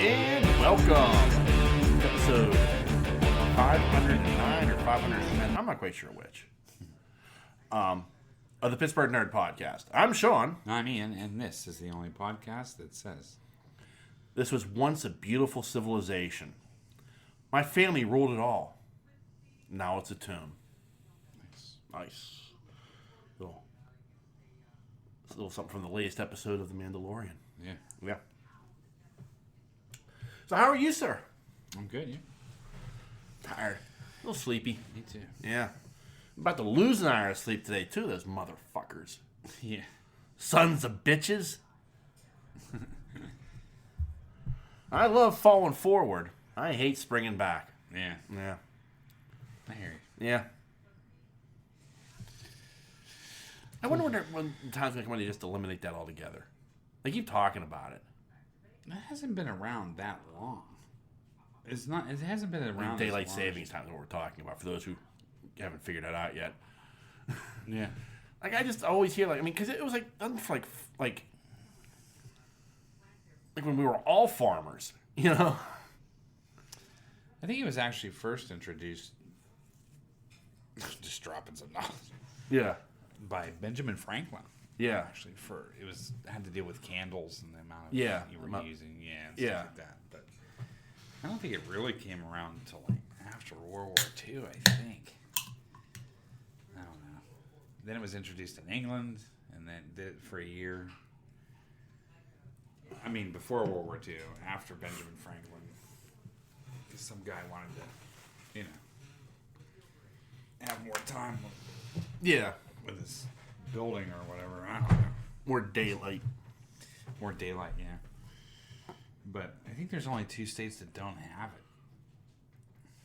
And welcome to episode 509 or 510. I'm not quite sure which. Of the Pittsburgh Nerd Podcast. I'm Sean. I'm Ian, and this is the only podcast that says this was once a beautiful civilization. My family ruled it all. Now it's a tomb. Nice. Little something from the latest episode of The Mandalorian. Yeah. So how are you, sir? I'm good, yeah. Tired. A little sleepy. Me too. Yeah. I'm about to lose an hour of sleep today, too, those motherfuckers. Yeah. Sons of bitches. I love falling forward. I hate springing back. Yeah. Yeah. I hear you. Yeah. I wonder when the time's going to come when they just eliminate that altogether. They keep talking about it. It hasn't been around that long. It hasn't been around Daylight savings time is what we're talking about, for those who haven't figured that out yet. Yeah. I just always hear, because it was like when we were all farmers, you know? I think it was actually first introduced, just dropping some knowledge, Yeah. by Benjamin Franklin. Yeah. Actually, had to deal with candles and the amount of you were using, and stuff like that. But I don't think it really came around until after World War II, I think. I don't know. Then it was introduced in England, and then did it for a year. I mean, before World War II, after Benjamin Franklin, because some guy wanted to, have more time with his building or whatever. I don't know. More daylight. More daylight, yeah. But I think there's only 2 states that don't have it.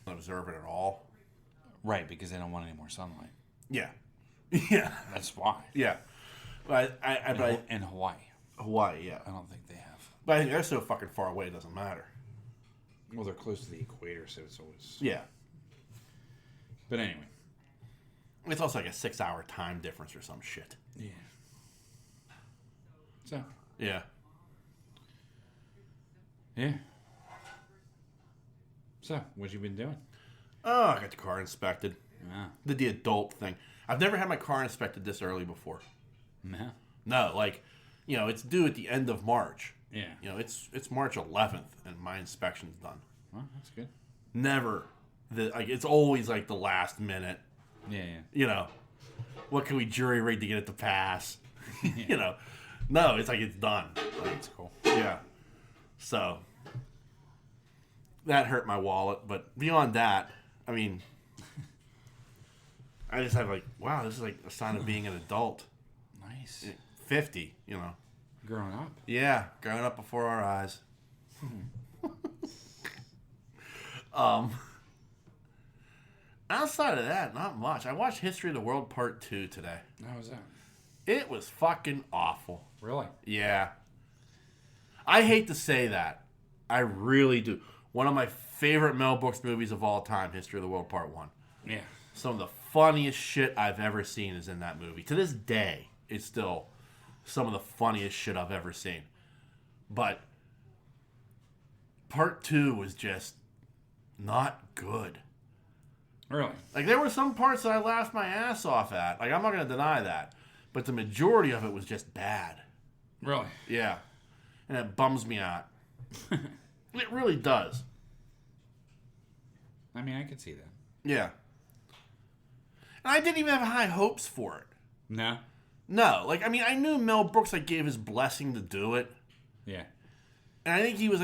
Not observe it at all. Right, because they don't want any more sunlight. Yeah. Yeah. That's why. Yeah. But And Hawaii. Hawaii, yeah. I don't think they have. But I think they're so fucking far away, it doesn't matter. Well, they're close to the equator, so it's always... Yeah. But anyway. It's also like a 6-hour time difference or some shit. Yeah. So. Yeah. Yeah. So, what you been doing? Oh, I got the car inspected. Yeah. Did the adult thing. I've never had my car inspected this early before. No. No, it's due at the end of March. Yeah. It's March 11th, and my inspection's done. Well, that's good. Never. It's always the last minute. Yeah. What can we jury rig to get it to pass? No, it's it's done. That's cool. Yeah. So, that hurt my wallet, but beyond that, I just have wow, this is a sign of being an adult. Nice. 50, Growing up. Yeah, growing up before our eyes. Outside of that, not much. I watched History of the World Part 2 today. How was that? It was fucking awful. Really? Yeah. I hate to say that. I really do. One of my favorite Mel Brooks movies of all time, History of the World Part 1. Yeah. Some of the funniest shit I've ever seen is in that movie. To this day, it's still some of the funniest shit I've ever seen. But Part 2 was just not good. Really? There were some parts that I laughed my ass off at. I'm not going to deny that. But the majority of it was just bad. Really? Yeah. And it bums me out. It really does. I mean, I could see that. Yeah. And I didn't even have high hopes for it. No? No. I knew Mel Brooks, gave his blessing to do it. Yeah. And I think he was,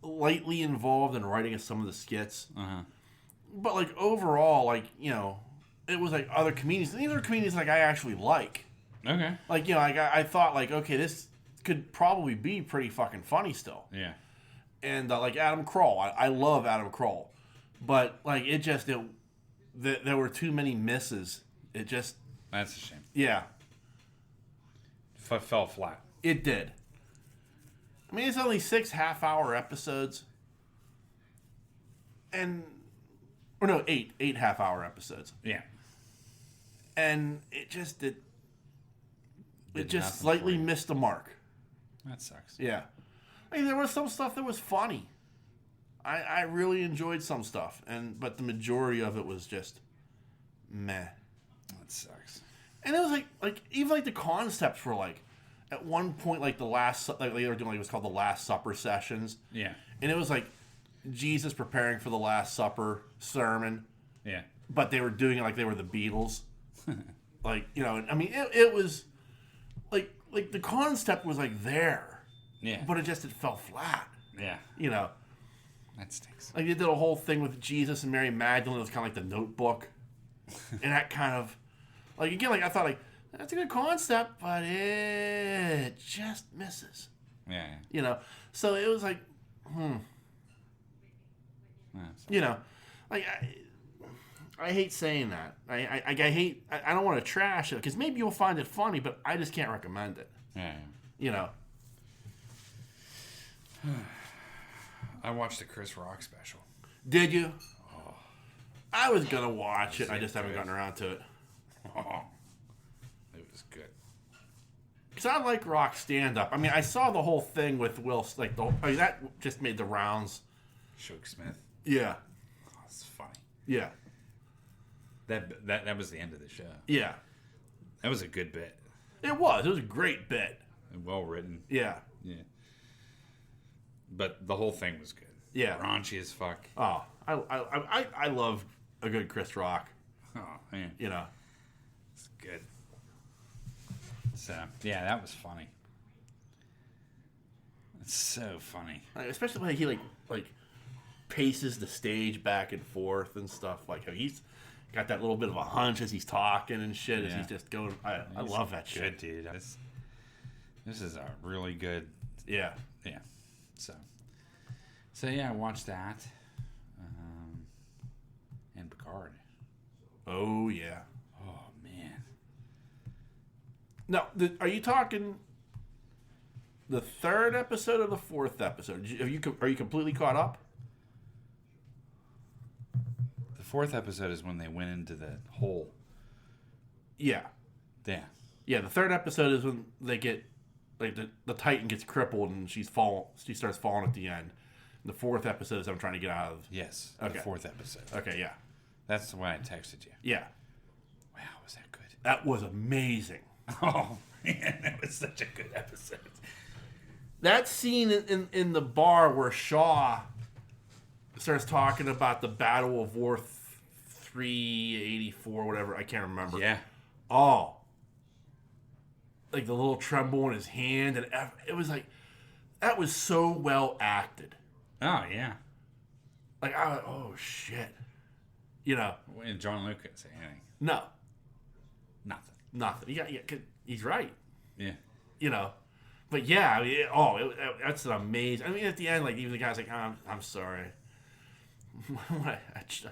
lightly involved in writing some of the skits. Uh-huh. But, overall, it was, other comedians. And these are comedians, I actually like. Okay. I thought, okay, this could probably be pretty fucking funny still. Yeah. And, Adam Kroll. I love Adam Kroll. But, there were too many misses. It just... That's a shame. Yeah. Fell flat. It did. It's only 6 half-hour episodes. Or no, 8 half-hour episodes. Yeah. And it just did... It just slightly missed the mark. That sucks. Yeah. I mean, there was some stuff that was funny. I really enjoyed some stuff, but the majority of it was just meh. That sucks. And it was like even like the concepts were like, at one point like the last like they were doing like it was called the Last Supper sessions. Yeah. And it was like Jesus preparing for the Last Supper sermon. Yeah. But they were doing it like they were the Beatles. Like, you know, I mean, it was like the concept was like there. Yeah. But it fell flat. Yeah. You know. That stinks. Like they did a whole thing with Jesus and Mary Magdalene. It was kind of like The Notebook. And that kind of, like, again, like I thought, like, that's a good concept, but it just misses. Yeah. You know? So it was like, you know, like, I hate saying that. I hate, I don't want to trash it, because maybe you'll find it funny, but I just can't recommend it. Yeah. You know? I watched the Chris Rock special. Did you? Oh. I was going to watch it. I just haven't gotten around to it. Oh. It was good. Because I like Rock stand-up. I mean, I saw the whole thing with Will, like, that just made the rounds. Shook Smith. Yeah. Oh, it's funny. Yeah. That was the end of the show. Yeah. That was a good bit. It was. It was a great bit. And well written. Yeah. Yeah. But the whole thing was good. Yeah. Raunchy as fuck. Oh, I love a good Chris Rock. Oh, man. You know. It's good. So, yeah, that was funny. It's so funny. Especially when he, like paces the stage back and forth and stuff. Like, he's got that little bit of a hunch as he's talking and shit, as he's just going. I love that shit. Good, dude. This is a really good... Yeah. Yeah. So yeah, I watched that. And Picard. Oh, yeah. Oh, man. Now, are you talking the third episode or the fourth episode? Are you completely caught up? The fourth episode is when they went into the hole. Yeah. Yeah. Yeah, the third episode is when they get, like, the Titan gets crippled and she starts falling at the end. And the fourth episode is I'm trying to get out of. Yes. Okay. The fourth episode. Okay, yeah. That's the one I texted you. Yeah. Wow, was that good? That was amazing. Oh, man, that was such a good episode. That scene in the bar where Shaw starts talking about the Battle of War 384, whatever, I can't remember. Yeah. Oh. Like the little tremble in his hand, and it was like, that was so well acted. Oh, yeah. Like, oh, shit. You know. And John Luke couldn't say anything. No. Nothing. He's right. Yeah. You know. But yeah, I mean, that's an amazing. I mean, at the end, like, even the guy's like, I'm sorry.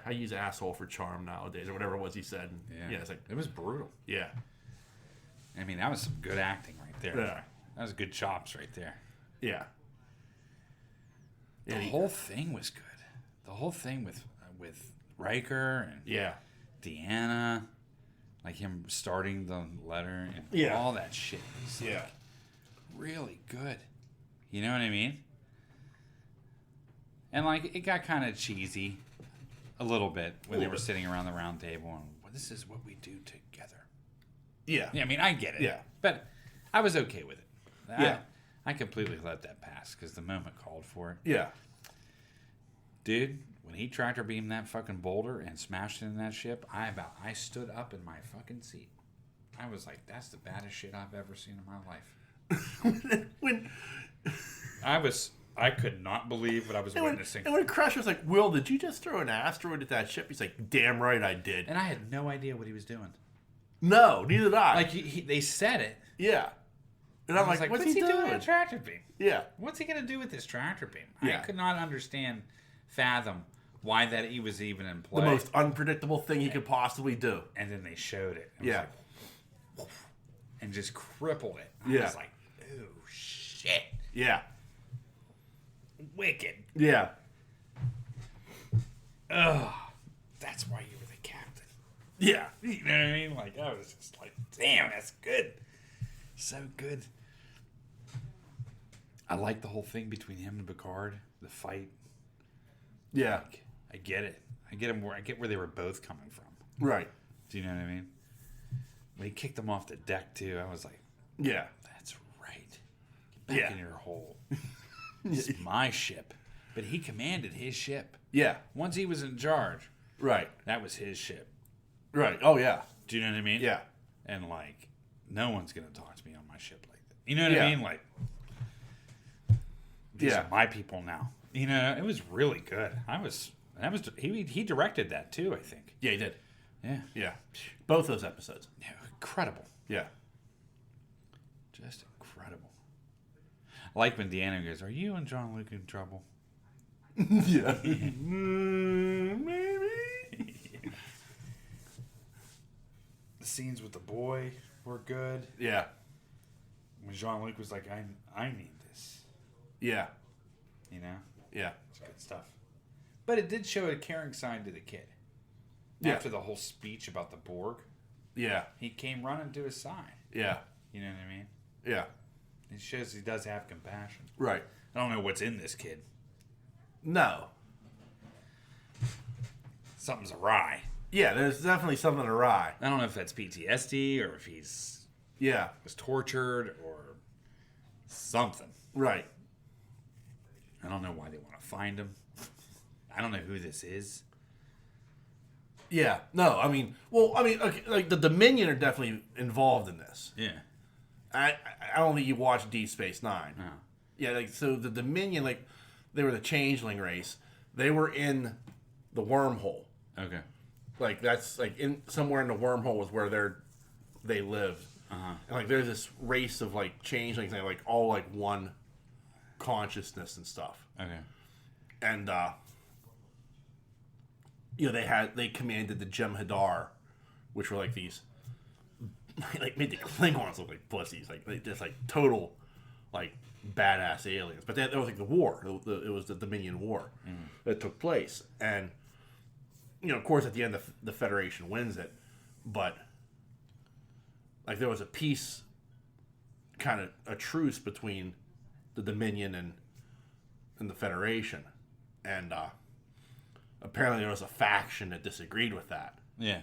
I use asshole for charm nowadays, or whatever it was he said. Yeah. It's like, it was brutal. Yeah. I mean, that was some good acting right there. Yeah. That was good chops right there. Yeah. The whole thing was good. The whole thing with Riker and Deanna, like him starting the letter and all that shit was like really good. You know what I mean? And like it got kind of cheesy a little bit when they were sitting around the round table and, well, this is what we do together. Yeah. Yeah, I mean, I get it. Yeah. But I was okay with it. Yeah. I completely let that pass because the moment called for it. Yeah. Dude, when he tractor beamed that fucking boulder and smashed it in that ship, I stood up in my fucking seat. I was like, that's the baddest shit I've ever seen in my life. I could not believe what I was witnessing. And when Crush was like, Will, did you just throw an asteroid at that ship? He's like, damn right I did. And I had no idea what he was doing. No, neither did I. Like, they said it. Yeah. And I'm like, what's he doing with a tractor beam? Yeah. What's he going to do with this tractor beam? Yeah. I could not fathom why that he was even in play. The most unpredictable thing he could possibly do. And then they showed it. Like, and just crippled it. I was like, oh, shit. Yeah. Wicked. Yeah. Ugh. That's why you were the captain. Yeah. You know what I mean? Like, I was just like, damn, that's good. So good. I like the whole thing between him and Picard, the fight. Yeah. Like, I get it. I get where they were both coming from. Right. Do you know what I mean? When he kicked him off the deck, too, I was like, yeah. That's right. Get back in your hole. It's my ship. But he commanded his ship. Yeah. Once he was in charge. Right. That was his ship. Right. Oh, yeah. Do you know what I mean? Yeah. And, like, no one's going to talk to me on my ship like that. You know what I mean? Like, these are my people now. You know, it was really good. He directed that, too, I think. Yeah, he did. Yeah. Yeah. Both those episodes. Yeah, incredible. Yeah. Just incredible. I like when Deanna goes, "Are you and John Luke in trouble?" Yeah. Maybe. The scenes with the boy were good. Yeah. When Jean Luc was like, I need this. Yeah. You know? Yeah. It's good stuff. But it did show a caring side to the kid. Yeah. After the whole speech about the Borg. Yeah. He came running to his side. Yeah. You know what I mean? Yeah. It shows he does have compassion. Right. I don't know what's in this kid. No. Something's awry. Yeah, there's definitely something awry. I don't know if that's PTSD or if he's was tortured or something. Right. I don't know why they want to find him. I don't know who this is. Yeah. No, I mean, okay, like the Dominion are definitely involved in this. Yeah. I don't think you watched Deep Space Nine. No. Yeah, like so the Dominion, like they were the changeling race. They were in the wormhole. Okay. Like that's like in somewhere in the wormhole was where they lived. Uh-huh. And like there's this race of like changelings, they like all like one consciousness and stuff. Okay. And they commanded the Jem'Hadar, which were like these like made the Klingons look like pussies, like they just like total like badass aliens. But that was like the war. It was the Dominion War that took place, and of course, at the end, the Federation wins it, but like there was a peace, kind of a truce between the Dominion and the Federation, and apparently there was a faction that disagreed with that. Yeah.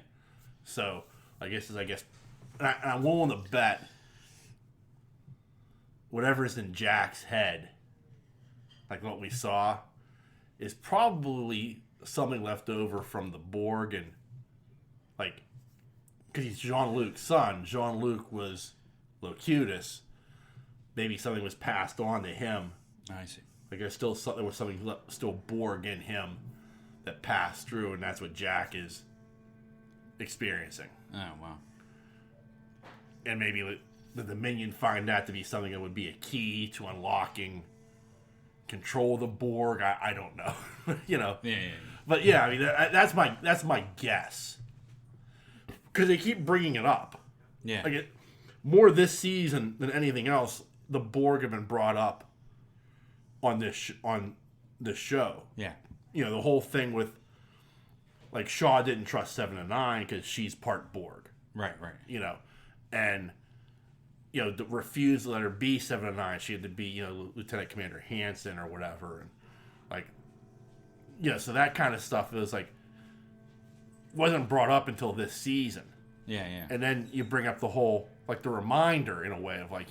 So I guess, and I'm willing to bet whatever's in Jack's head, like what we saw, is probably something left over from the Borg, and like because he's Jean-Luc's son. Jean-Luc was Locutus. Maybe something was passed on to him. I see. Like there was something still Borg in him that passed through, and that's what Jack is experiencing. Oh wow. And maybe the Dominion find that to be something that would be a key to unlocking control of the Borg. I don't know. Yeah. But yeah, I mean that's my guess, because they keep bringing it up. Yeah. Like more this season than anything else, the Borg have been brought up on this show. Yeah. The whole thing with like Shaw didn't trust 7 and 9 because she's part Borg. Right. And refused to let her be 7 and 9. She had to be Lieutenant Commander Hansen or whatever, and like. So that kind of stuff was like wasn't brought up until this season. Yeah. And then you bring up the whole like the reminder in a way of like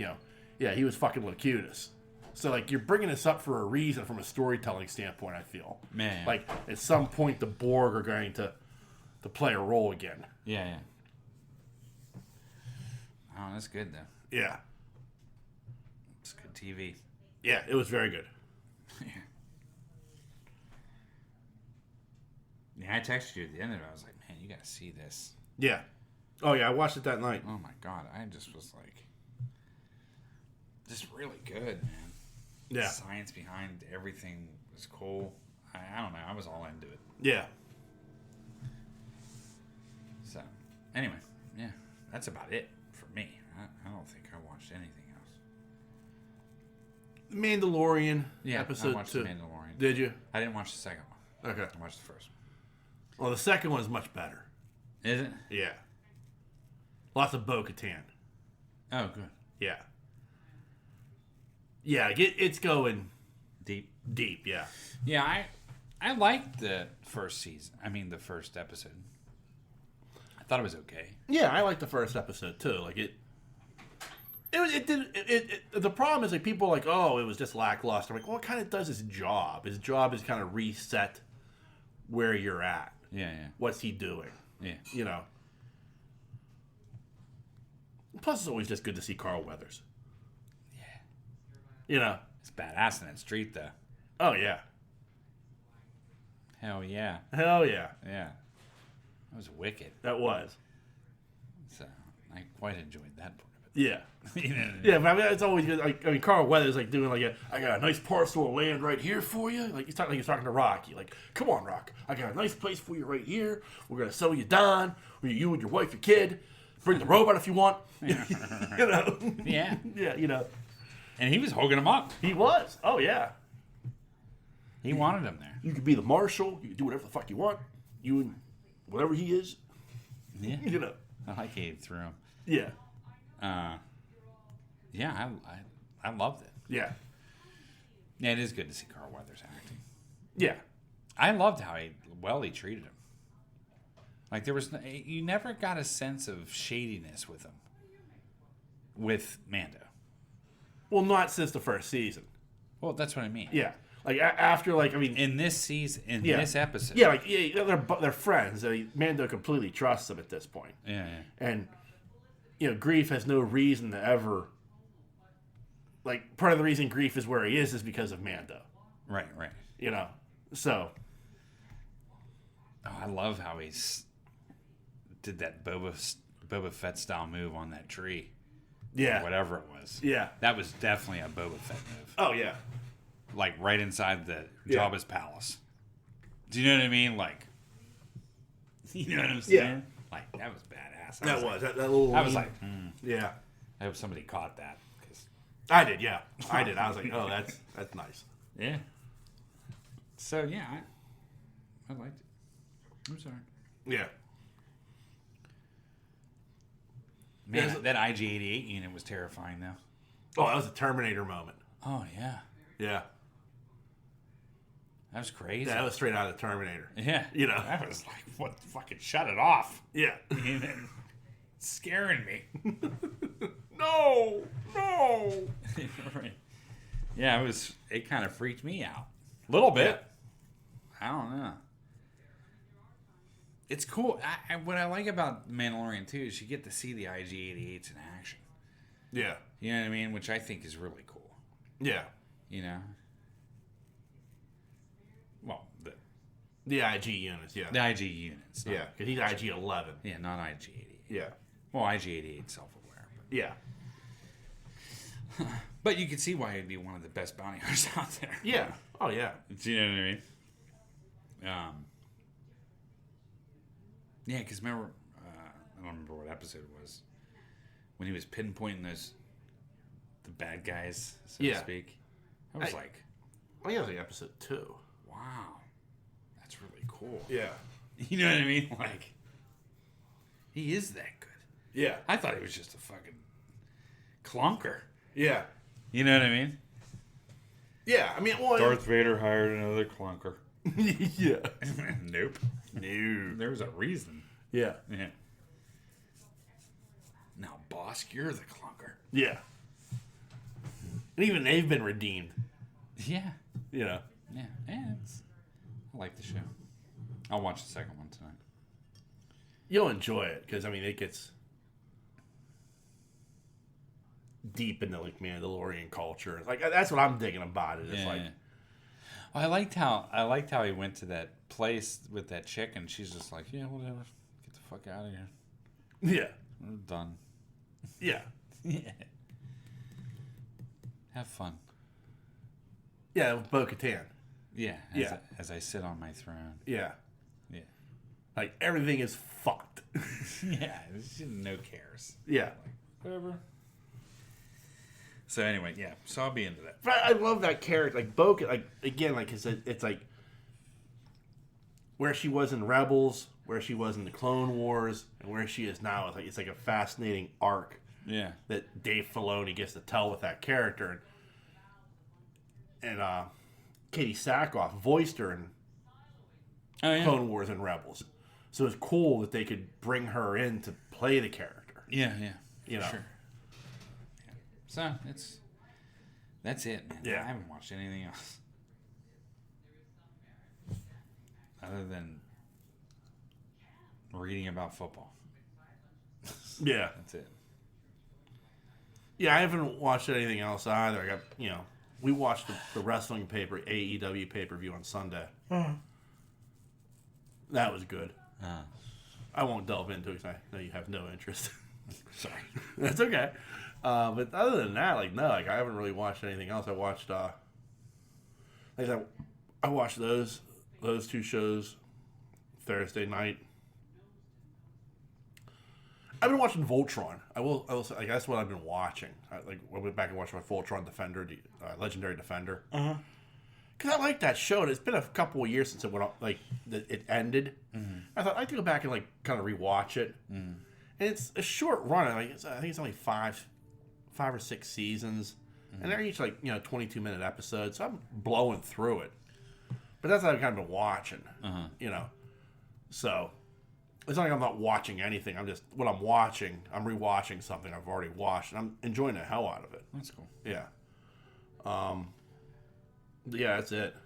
he was fucking Locutus. So like you're bringing this up for a reason from a storytelling standpoint. I feel like at some point the Borg are going to play a role again. Yeah. Oh, that's good though. Yeah, it's good TV. Yeah, it was very good. Yeah, I texted you at the end of it. I was like, man, you got to see this. Yeah. Oh, yeah, I watched it that night. Oh, my God. I just was like, just really good, man. Yeah. The science behind everything was cool. I don't know. I was all into it. Yeah. So, anyway, yeah, that's about it for me. I don't think I watched anything else. Mandalorian episode 2. I watched The Mandalorian. Did you? I didn't watch the second one. Okay. I watched the first one. Well, the second one is much better. Is it? Yeah. Lots of Bo-Katan. Oh, good. Yeah. Yeah, it's going deep. Yeah. Yeah, I liked the first season. I mean, the first episode. I thought it was okay. Yeah, I liked the first episode too. Like the problem is like people are like, oh, it was just lackluster. I'm like, well, it kind of does his job. His job is kind of reset where you're at. Yeah. What's he doing? Yeah. You know. Plus, it's always just good to see Carl Weathers. Yeah. You know. It's badass in that street, though. Oh, yeah. Hell yeah. Hell yeah. Yeah. That was wicked. That was. So, I quite enjoyed that part of it. Yeah. You know what I mean? Yeah, but I mean, it's always good. Like, I mean, Carl Weathers like doing like I got a nice parcel of land right here for you. Like he's talking to Rocky. Like, come on, Rock. I got a nice place for you right here. We're gonna sell you down. You and your wife, your kid. Bring the robot if you want. You know. Yeah. Yeah. You know. And he was holding him up. He was. Oh yeah. He wanted him there. You could be the marshal. You could do whatever the fuck you want. You and whatever he is. Yeah. You know. I like he threw him. Yeah. Yeah, I loved it. Yeah. Yeah, it is good to see Carl Weathers acting. Yeah. I loved how he treated him. Like there was, you never got a sense of shadiness with him. With Mando. Well, not since the first season. Well, that's what I mean. Yeah. Like after, like I mean, in this season, this episode. Yeah, like they're friends. I mean, Mando completely trusts him at this point. Yeah. And you know, Grief has no reason to ever. Like part of the reason Grief is where he is because of Mando. Right. You know, so. Oh, I love how he's did that Boba Fett style move on that tree. Yeah. Or whatever it was. Yeah. That was definitely a Boba Fett move. Oh yeah. Like right inside the Jabba's palace. Do you know what I mean? Like, you know what I'm saying? Yeah. Like that was badass. That little. I was like, yeah. I hope somebody caught that. I did, yeah. I did. I was like, oh, that's nice. Yeah. So yeah, I liked it. I'm sorry. Yeah. Man, that IG-88 unit was terrifying, though. Oh, that was a Terminator moment. Oh yeah. Yeah. That was crazy. Yeah, that was straight out of the Terminator. Yeah. You know. That was like, what? Fucking shut it off. Yeah. Scaring me. No. Right. Yeah, it kind of freaked me out. A little bit. Yeah. I don't know. It's cool. What I like about Mandalorian, too, is you get to see the IG-88s in action. Yeah. You know what I mean? Which I think is really cool. Yeah. You know? Well, the IG units, yeah. The IG units. Yeah, because he's IG-11. Yeah, not IG-88. Yeah. Well, IG-88 self-aware. But. Yeah. But you can see why he'd be one of the best bounty hunters out there. Yeah. Oh, yeah. Do you know what I mean? Yeah, because remember, I don't remember what episode it was, when he was pinpointing the bad guys, so to speak. I was like... I think it was like episode 2. Wow. That's really cool. Yeah. You know what I mean? Like, he is that good. Yeah. I thought he was just a fucking clunker. Yeah. You know what I mean? Yeah, I mean, well... Darth Vader hired another clunker. Yeah. Nope. No. There's a reason. Yeah. Yeah. Now, boss, you're the clunker. Yeah. And even they've been redeemed. Yeah. You know. Yeah. I like the show. I'll watch the second one tonight. You'll enjoy it, because, I mean, it gets deep into, like, Mandalorian culture. Like, that's what I'm digging about it. It's like... I liked how he went to that place with that chick, and she's just like, yeah, whatever. Get the fuck out of here. Yeah. We're done. Yeah. Yeah. Have fun. Yeah, with Bo-Katan. Yeah. As I sit on my throne. Yeah. Yeah. Like, everything is fucked. Yeah. No cares. Yeah. Like, whatever. So anyway, yeah. So I'll be into that. But I love that character. Like, Bo-Katan, like, again, like, it's like where she was in Rebels, where she was in the Clone Wars, and where she is now. It's like a fascinating arc. Yeah. That Dave Filoni gets to tell with that character. And and Katie Sackhoff voiced her in Clone Wars and Rebels. So it's cool that they could bring her in to play the character. Yeah, you know. Sure. Yeah. So that's it, man. Yeah. I haven't watched anything else other than reading about football. Yeah, that's it. Yeah, I haven't watched anything else either. I got we watched the wrestling AEW pay-per-view on Sunday. That was good. I won't delve into it because I know you have no interest. Sorry. That's okay. But other than that, I haven't really watched anything else. I watched I watched those two shows Thursday night. I've been watching Voltron. I will say, that's what I've been watching. I went back and watched my Voltron Defender, Legendary Defender. Because I like that show. And it's been a couple of years since it went it ended. Mm-hmm. I thought I'd go back and kind of rewatch it. And it's a short run. I think it's only five or six seasons, and they're each 22-minute episodes. So I'm blowing through it. But that's what I've kind of been watching. So it's not like I'm not watching anything. I'm just when I'm watching, I'm rewatching something I've already watched, and I'm enjoying the hell out of it. That's cool. Yeah. Yeah, that's it.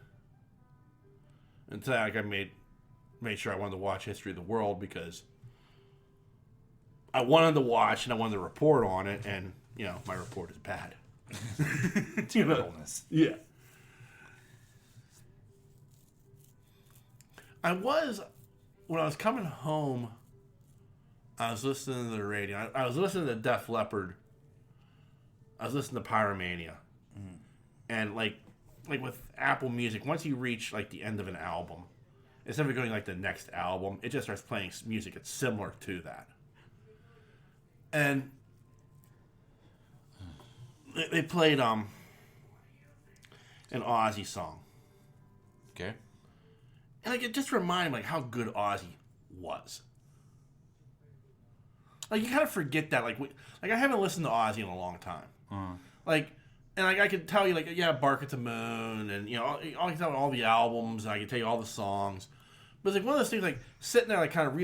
And today, I made sure I wanted to watch History of the World because I wanted to watch and I wanted to report on it, and my report is bad. Typicalness. Yeah. When I was coming home, I was listening to the radio. I was listening to Def Leppard. I was listening to Pyromania. And with Apple Music, once you reach the end of an album, instead of going the next album, it just starts playing music that's similar to that. And they played an Ozzy song. Okay. And it just reminded me how good Ozzy was. You kind of forget that. I haven't listened to Ozzy in a long time. And I could tell you Bark at the Moon, and I can tell you all the albums, and I can tell you all the songs. But it's one of those things sitting there kind of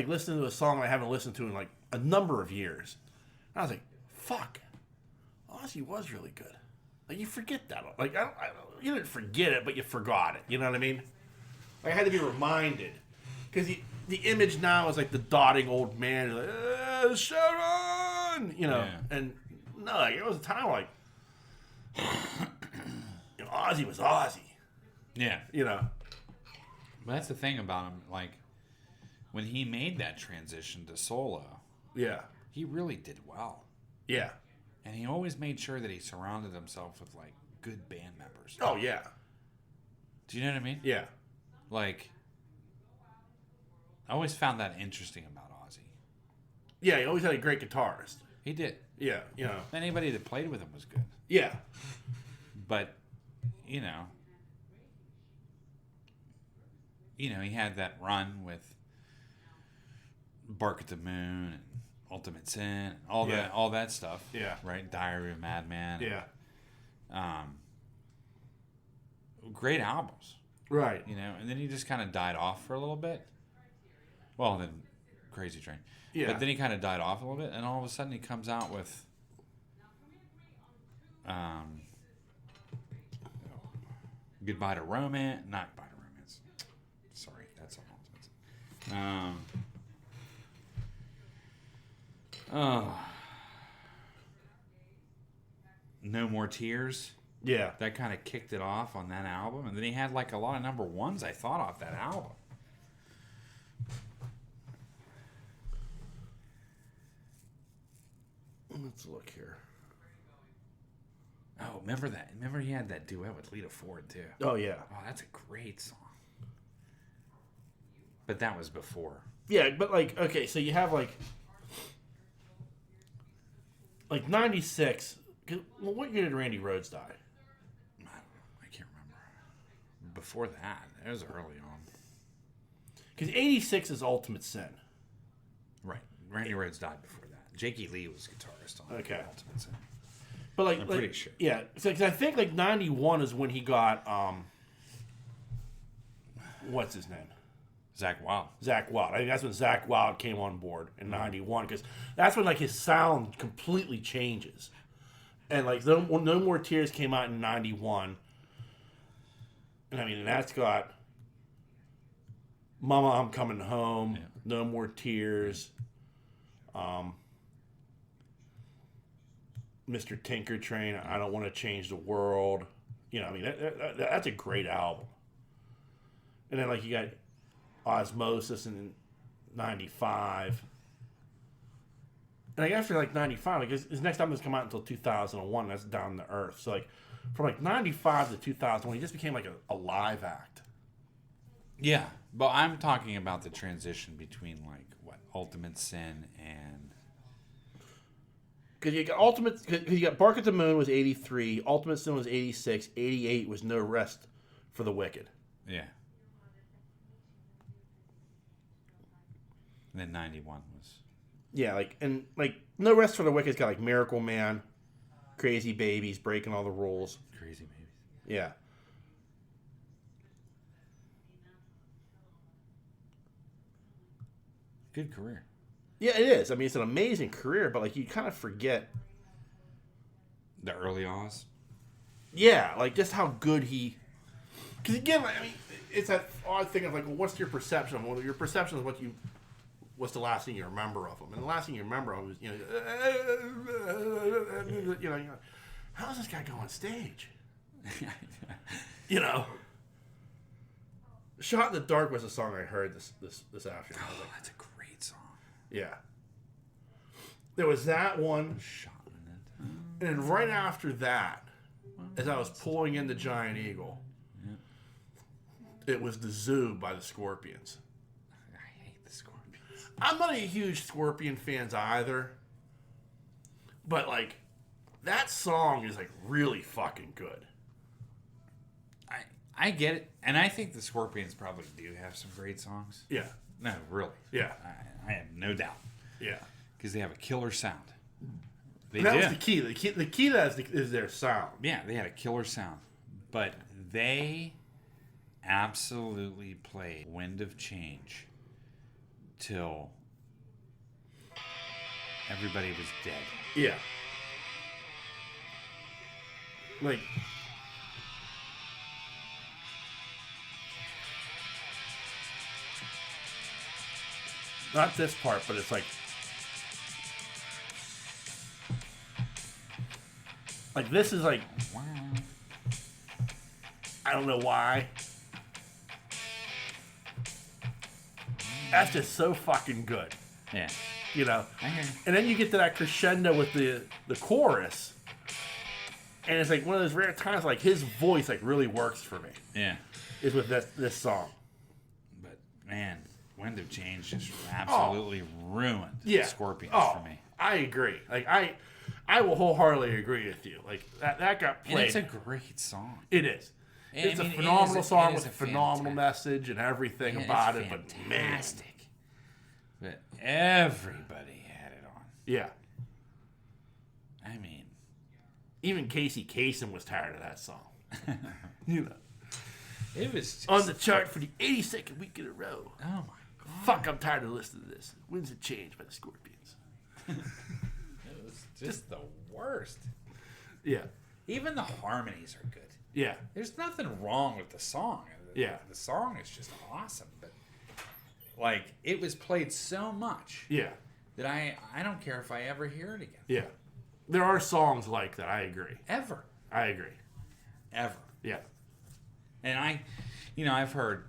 listening to a song I haven't listened to in a number of years. And I was like, fuck, Ozzy was really good. You forget that. You didn't forget it, but you forgot it. You know what I mean? I had to be reminded. Because the image now is the dotting old man, Sharon! And no, it was a time Ozzy was Ozzy. Yeah. But that's the thing about him. When he made that transition to solo, yeah, he really did well. Yeah. And he always made sure that he surrounded himself with good band members. Oh yeah. Do you know what I mean? Yeah. I always found that interesting about Ozzy. Yeah, he always had a great guitarist. He did. Yeah, Anybody that played with him was good. Yeah. But, he had that run with Bark at the Moon and Ultimate Sin and all that stuff. Yeah. Right? Diary of a Madman. Yeah. Great albums. Right. And then he just kind of died off for a little bit. Well, then Crazy Train. Yeah. But then he kind of died off a little bit, and all of a sudden he comes out with Goodbye to Romance. Not Goodbye to Romance. Sorry, that's all nonsense. No More Tears. Yeah. That kind of kicked it off on that album. And then he had a lot of number ones, I thought, off that album. Let's look here. Oh, remember that? Remember he had that duet with Lita Ford, too. Oh, yeah. Oh, that's a great song. But that was before. Yeah, but okay, so you have 96. What year did Randy Rhoads die? I don't know. I can't remember. Before that, it was early on. Because 86 is Ultimate Sin. Right. Randy Rhoads died before that. Jakey Lee was guitarist on Okay. Ultimate Sin. But I'm pretty sure. Yeah, so, 'cause I think like 91 is when he got what's his name? Zakk Wylde. Zakk Wylde. I think that's when Zakk Wylde came on board in '91 because that's when like his sound completely changes. And like No More Tears came out in '91, and I mean, and that's got Mama, I'm Coming Home, No More Tears, Mr. Tinker Train, I Don't Want to Change the World. You know, I mean, that's a great album. And then like you got Osmosis in '95. And like after like '95, like his next album doesn't come out until 2001. That's Down to Earth. So like from like '95 to 2001, he just became like a live act. Yeah, but I'm talking about the transition between like what Ultimate Sin and because you got Bark at the Moon was '83, Ultimate Sin was '86, '88 was No Rest for the Wicked. Yeah. And then '91 was. Yeah, like No Rest for the Wicked's got like Miracle Man, Crazy Babies, Breaking All the Rules. Crazy Babies. Yeah. Good career. Yeah, it is. I mean, it's an amazing career, but like you kind of forget the early Oz. Yeah, like just how good he. Because again, like, I mean, it's that odd thing of like, well, what's your perception of him? Well, your perception is what's the last thing you remember of him, and the last thing you remember of him is you know, how's this guy go on stage? You know. Shot in the Dark was a song I heard this afternoon. Oh, that's a great song. Yeah. There was that one. Shot in it. And then right after that, as I was pulling in the Giant Eagle, it was The Zoo by the Scorpions. I hate the Scorpions. I'm not a huge Scorpion fan either. But like, that song is like really fucking good. I get it. And I think the Scorpions probably do have some great songs. Yeah. No, really. Yeah. I have no doubt. Yeah. Because they have a killer sound. That was the key. The key to that is their sound. Yeah, they had a killer sound. But they absolutely played Wind of Change till everybody was dead. Yeah. Like... Not this part, but it's like this is like, I don't know why. That's just so fucking good. Yeah. You know? And then you get to that crescendo with the chorus. And it's like one of those rare times like his voice like really works for me. Yeah. Is with this song. But man, Wind of Change just absolutely ruined Scorpions for me. I agree. Like I will wholeheartedly agree with you. Like that got played. And it's a great song. It is. It's a phenomenal song with a phenomenal message and everything about it. But man, but everybody had it on. Yeah. I mean, even Casey Kasem was tired of that song. You know, it was just on the chart for the 82nd week in a row. Oh my god! Fuck! I'm tired of listening to this. Winds of Change by the Scorpions. It was just the worst. Yeah. Even the harmonies are good. Yeah. There's nothing wrong with the song. Yeah. The song is just awesome, but like it was played so much. Yeah. That I don't care if I ever hear it again. Yeah. There are songs like that. I agree. Ever. I agree. Ever. Yeah. And I've heard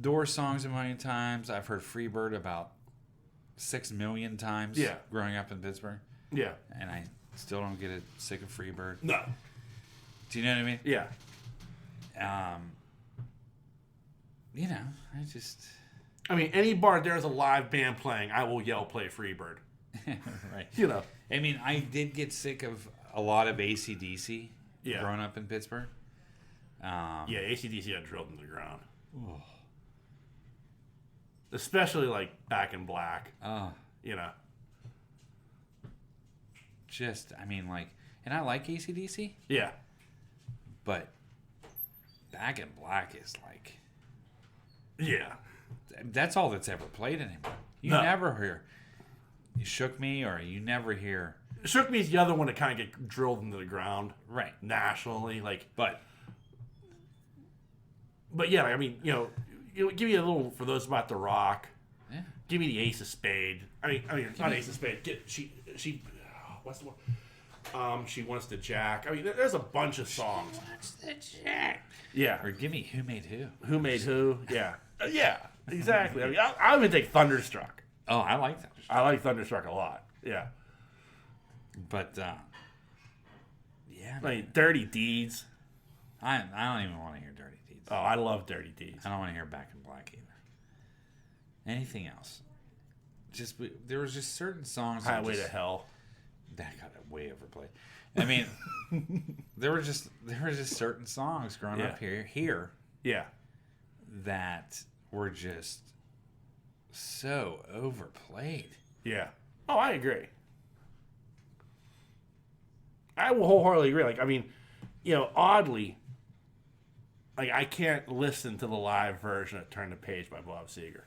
Doors songs a million times. I've heard Freebird about 6 million times. Yeah. Growing up in Pittsburgh. Yeah. And I still don't get sick of Freebird. No. Do you know what I mean? Yeah. I mean, any bar there's a live band playing, I will yell, "Play Freebird." Right. You know. I mean, I did get sick of a lot of AC/DC growing up in Pittsburgh. Yeah, AC/DC got drilled into the ground. Oh. Especially like Back in Black. Oh. You know. Just, I mean, like, And I like AC/DC. Yeah. But Back in Black is like... Yeah. That's all that's ever played anymore. You never hear You Shook Me, or you never hear... Shook Me is the other one that kind of get drilled into the ground. Right. Nationally. But yeah, I mean, give you a little, for those about the rock. Yeah. Give me the Ace of Spade. I mean, not Ace of Spade. She, what's the one? She Wants to Jack. I mean, there's a bunch of songs. She Wants to Jack. Yeah. Or give me Who Made Who. Who Made Who? Yeah. Yeah. Exactly. I mean, I would take Thunderstruck. Oh, I like Thunderstruck. I like Thunderstruck a lot. Yeah. But yeah. I mean, Dirty Deeds. I don't even want to hear Dirty Deeds. Oh, I love Dirty Deeds. I don't want to hear Back in Black either. Anything else? There was just certain songs. Highway to Hell. That got way overplayed. I mean, there were just certain songs growing up here. Yeah. That were just so overplayed. Yeah. Oh, I agree. I will wholeheartedly agree. Like, I mean, oddly, like, I can't listen to the live version of Turn the Page by Bob Seger.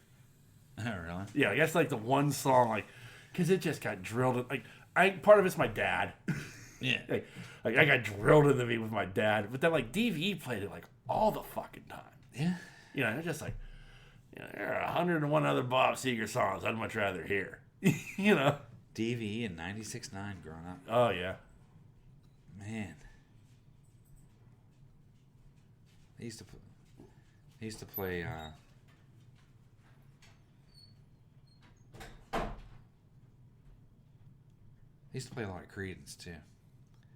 Oh, really? Yeah, like, that's like the one song, like, because it just got drilled. Like, part of it's my dad. Yeah. like, I got drilled into me with my dad. But then, like, DVE played it, like, all the fucking time. Yeah. It's just like, there are 101 other Bob Seger songs I'd much rather hear. DVE in 96.9 growing up. Oh, yeah. Man. They used to play They used to play a lot of Creedence too.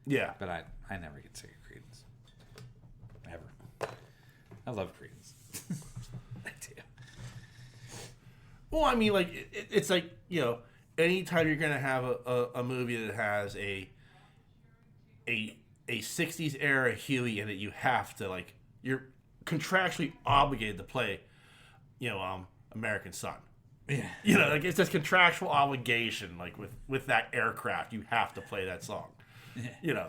Yeah. But I never get sick of Creedence. Ever. I love Creedence. I do. Well, I mean, like, it's like, anytime you're going to have a movie that has a 60s era Huey in it, you have to, like, you're contractually obligated to play, American Son. Yeah. Like, it's this contractual obligation, like, with that aircraft, you have to play that song. Yeah.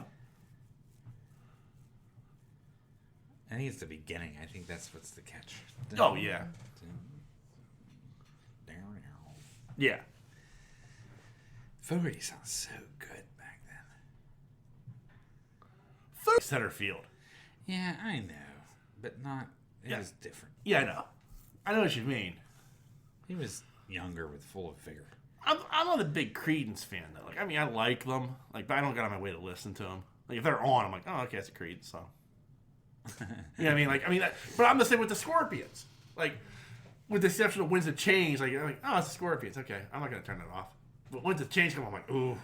I think it's the beginning. I think that's what's the catch. Oh, yeah. Yeah. Fogerty sounds so good back then. Center field. Yeah, I know. But not... It was different. Yeah, I know. I know what you mean. He was younger with full of vigor. I'm not a big Creedence fan, though. Like, I mean, I like them. Like, but I don't get on my way to listen to them. Like, if they're on, I'm like, oh, okay, that's a Creedence song. You know what I mean? But I'm the same with the Scorpions. Like, with the exception of Winds of Change, like, I'm like, oh, it's the Scorpions. Okay, I'm not going to turn it off. But Winds of Change come on, I'm like, ooh,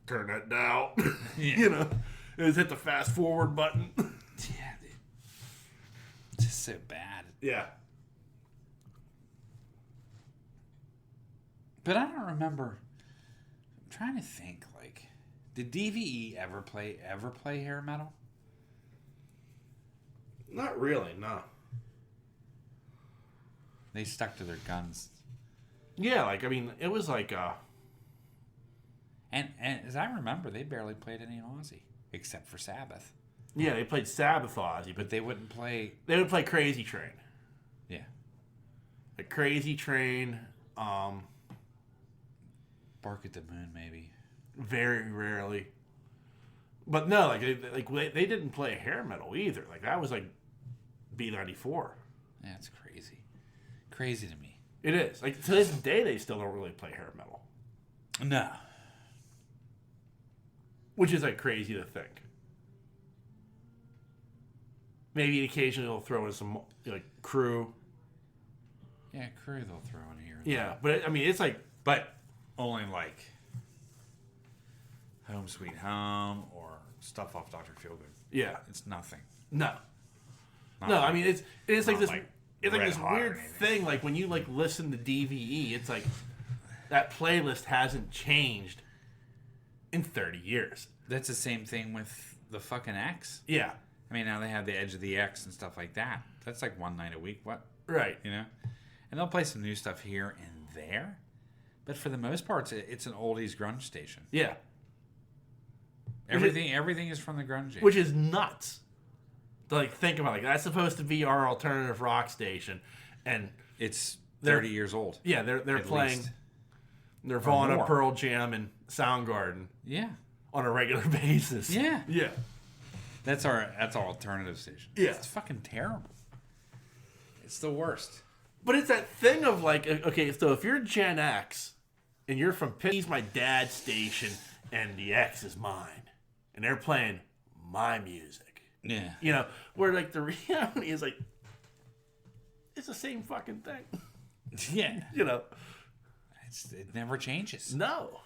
turn that down. Yeah. Just hit the fast forward button. Yeah, dude. It's just so bad. Yeah. But I don't remember. I'm trying to think, like, did DVE ever play hair metal? Not really, no. They stuck to their guns. Yeah, like, I mean, it was like, And as I remember, they barely played any Ozzy, except for Sabbath. Yeah, they played Sabbath Ozzy, But they wouldn't play... They would play Crazy Train. Yeah. The Crazy Train, Bark at the Moon, maybe. Very rarely. But no, like they didn't play hair metal either. Like, that was like B-94. Yeah, it's crazy. Crazy to me. It is. Like, to this day, they still don't really play hair metal. No. Which is, like, crazy to think. Maybe occasionally they'll throw in some, like, Crew. Yeah, Crew they'll throw in here. Yeah, but, I mean, it's like... But only, like, Home Sweet Home or stuff off Dr. Feelgood. Yeah. It's nothing. No. Not no, like, I mean, it's like this... Like it's like this weird thing, like, when you, like, listen to DVE, it's like that playlist hasn't changed in 30 years. That's the same thing with the fucking X. Yeah. I mean, now they have the Edge of the X and stuff like that. That's like one night a week. What? Right. And they'll play some new stuff here and there. But for the most part, it's an oldies grunge station. Yeah. Everything is from the grunge age. Which is nuts. To like think about, like, that's supposed to be our alternative rock station, and it's 30 years old. Yeah, they're playing Nirvana, Pearl Jam, and Soundgarden. Yeah, on a regular basis. Yeah, yeah. That's our alternative station. Yeah, it's fucking terrible. It's the worst. But it's that thing of like, okay, so if you're Gen X and you're from Pittsburgh, my dad's station, and the X is mine, and they're playing my music. Yeah. You know, where like the reality is like, it's the same fucking thing. Yeah. You know, it never changes. No.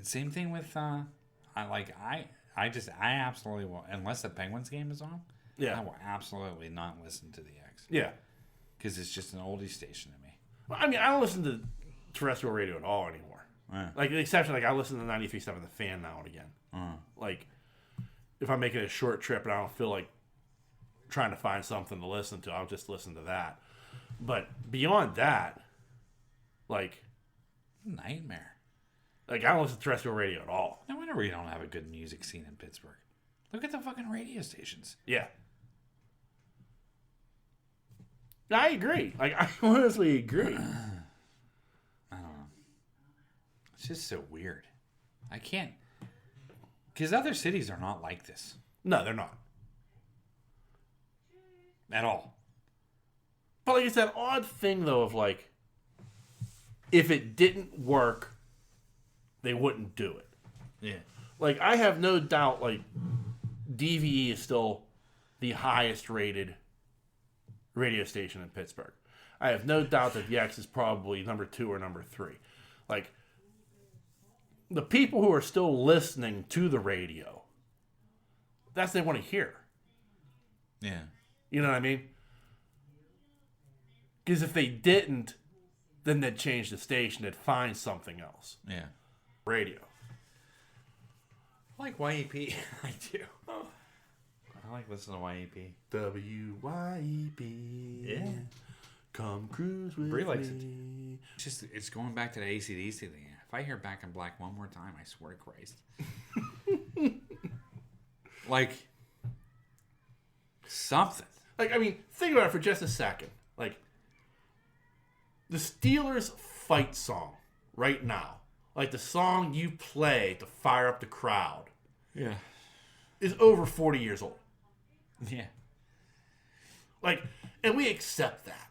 Same thing with I absolutely will, unless the Penguins game is on. Yeah. I will absolutely not listen to the X. Yeah. Because it's just an oldie station to me. Well, I mean, I don't listen to terrestrial radio at all anymore. Like the exception, like I listen to 93.7 The Fan now and again. Like if I'm making a short trip and I don't feel like trying to find something to listen to, I'll just listen to that. But beyond that, like, nightmare. Like, I don't listen to terrestrial radio at all. No wonder we don't have a good music scene in Pittsburgh. Look at the fucking radio stations. Yeah. I agree. Like, I honestly agree. I don't know. It's just so weird. I can't. Because other cities are not like this. No, they're not. At all. But like, it's that odd thing, though, of like, if it didn't work, they wouldn't do it. Yeah. Like, I have no doubt, like, DVE is still the highest rated radio station in Pittsburgh. I have no doubt that the X is probably number 2 or number 3. Like, the people who are still listening to the radio, that's what they want to hear. Yeah. You know what I mean? Because if they didn't, then they'd change the station. They'd find something else. Yeah. Radio. I like YEP. I do. I like listening to YEP. WYEP. Yeah. Come cruise with Bree likes me. It. It's going back to the AC/DC thing. If I hear Back in Black one more time, I swear to Christ. Like, something. Like, I mean, think about it for just a second. Like, the Steelers fight song right now, like the song you play to fire up the crowd, yeah, is over 40 years old. Yeah. Like, and we accept that.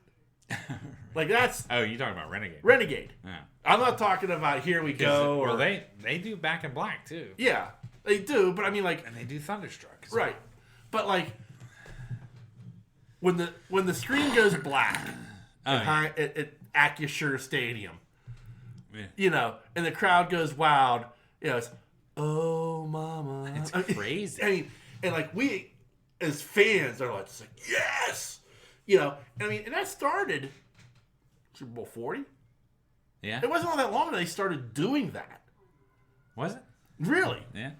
Like, that's... Oh, you're talking about Renegade. Renegade. Yeah. I'm not talking about Here We Go. Well, they do Back in Black, too. Yeah, they do, but I mean, like... And they do Thunderstruck. So. Right. But, like, when the screen goes black at Acrisure Stadium, yeah. You know, and the crowd goes wild, you know, it's, oh, mama. It's crazy. I mean, and, like, we, as fans, are like, yes! You know, I mean, and that started Super Bowl 40. Yeah. It wasn't all that long that they started doing that. Was it? Really? Yeah.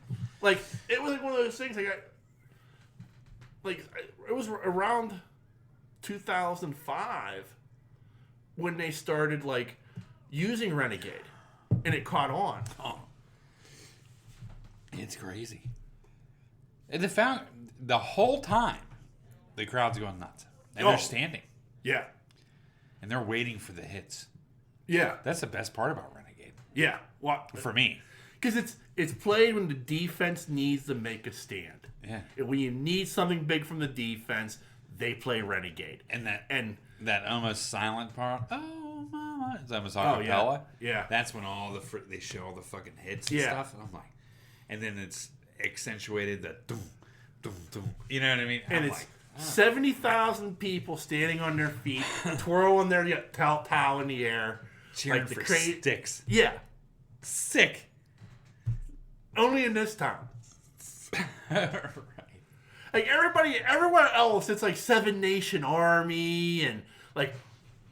Like, it was like one of those things, like, it was around 2005 when they started, like, using Renegade. And it caught on. Oh. It's crazy. And the whole time, the crowd's going nuts. And they're standing. Yeah. And they're waiting for the hits. Yeah. That's the best part about Renegade. Yeah. Well, for me. Because it's played when the defense needs to make a stand. Yeah. And when you need something big from the defense, they play Renegade. And that almost silent part. Oh, mama. It's almost acapella. Yeah. That's when they show all the fucking hits and stuff. And I'm like, and then it's accentuated that doom, doom, doom. You know what I mean? And it's 70,000 people standing on their feet, twirling their towel in the air. Cheering like for Sticks. Yeah. Sick. Only in this town. Right. Like, everywhere else, it's like Seven Nation Army and, like,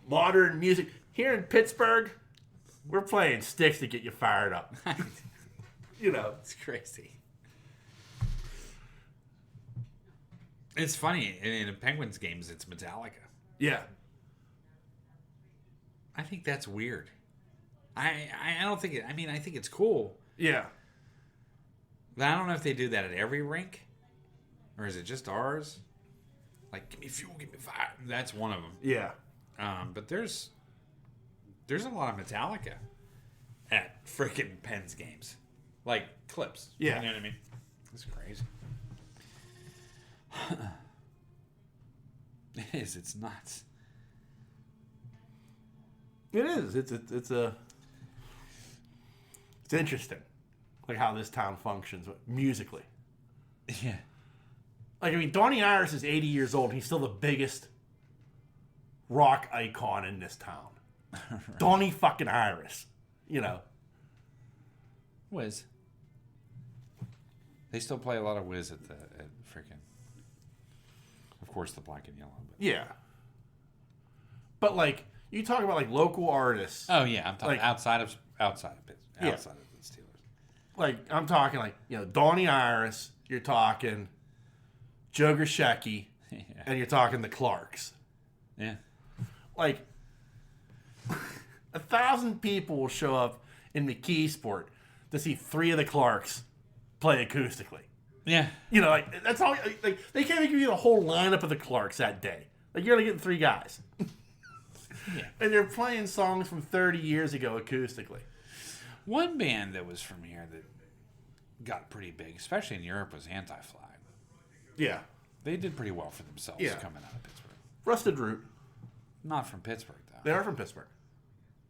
modern music. Here in Pittsburgh, we're playing Sticks to get you fired up. You know. It's crazy. It's funny. In the Penguins games, it's Metallica. Yeah. I think that's weird. I don't think it... I mean, I think it's cool. Yeah. But I don't know if they do that at every rink, or is it just ours? Like, give me fuel, give me fire. That's one of them. Yeah. But there's a lot of Metallica at freaking Penn's games, like clips. Yeah. You know what I mean? It's crazy. It is. It's nuts. It is. It's interesting, like how this town functions musically. Yeah. Like, I mean, Donnie Iris is 80 years old. And he's still the biggest rock icon in this town. Right. Donnie fucking Iris, you know. Wiz. They still play a lot of Wiz at freaking. Of course, the black and yellow. But. Yeah. But like, you talk about like local artists. Oh yeah, I'm talking like, outside of the Steelers. Like, I'm talking like, you know, Donnie Iris. You're talking Joe Grishecki, yeah. And you're talking the Clarks. Yeah. Like, 1,000 people will show up in McKeesport to see 3 of the Clarks play acoustically. Yeah. You know, like, that's all. Like, they can't even give you the whole lineup of the Clarks that day. Like, you're only getting 3 guys. Yeah. And they're playing songs from 30 years ago acoustically. One band that was from here that got pretty big, especially in Europe, was Anti-Flag. Yeah. They did pretty well for themselves coming out of Pittsburgh. Rusted Root. Not from Pittsburgh, though. They are from Pittsburgh.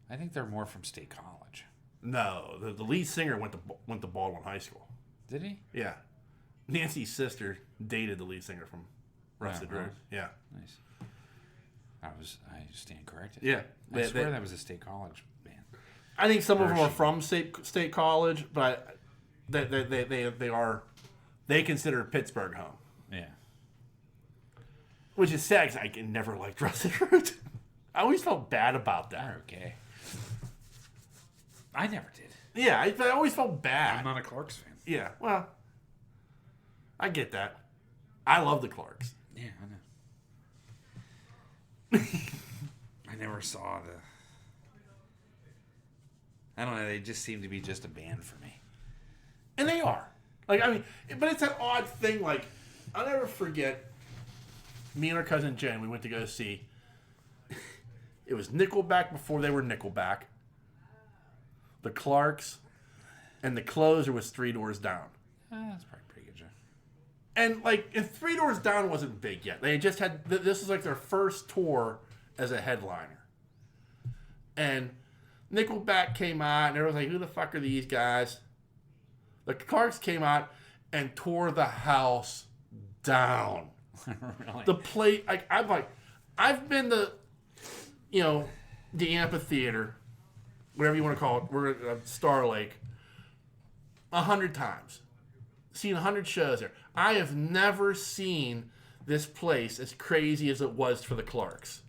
I think they're more from State College. No, the lead singer went to Baldwin High School. Did he? Yeah. Nancy's sister dated the lead singer from Rusted Root. Yeah. Nice. I stand corrected. Yeah. I swear that was a State College band. I think some of them are from State College, but they consider Pittsburgh home. Yeah. Which is sad because I never liked Rusted Root. I always felt bad about that. They're okay. I never did. Yeah, I always felt bad. I'm not a Clarks fan. Yeah, well, I get that. I love the Clarks. Yeah, I know. I never saw I don't know, they just seem to be just a band for me. And they are. Like, I mean, but it's an odd thing. Like, I'll never forget, me and our cousin Jen, we went to go see, it was Nickelback before they were Nickelback, the Clarks, and the closer was Three Doors Down. That's probably pretty good, Joe. And, like, and Three Doors Down wasn't big yet. They just had, this was like their first tour as a headliner. And Nickelback came out, and everyone was like, who the fuck are these guys? The Clarks came out and tore the house down. Really? The plate, like, I've been to, you know, the amphitheater, whatever you want to call it, we're at Star Lake, 100 times. Seen 100 shows there. I have never seen this place as crazy as it was for the Clarks.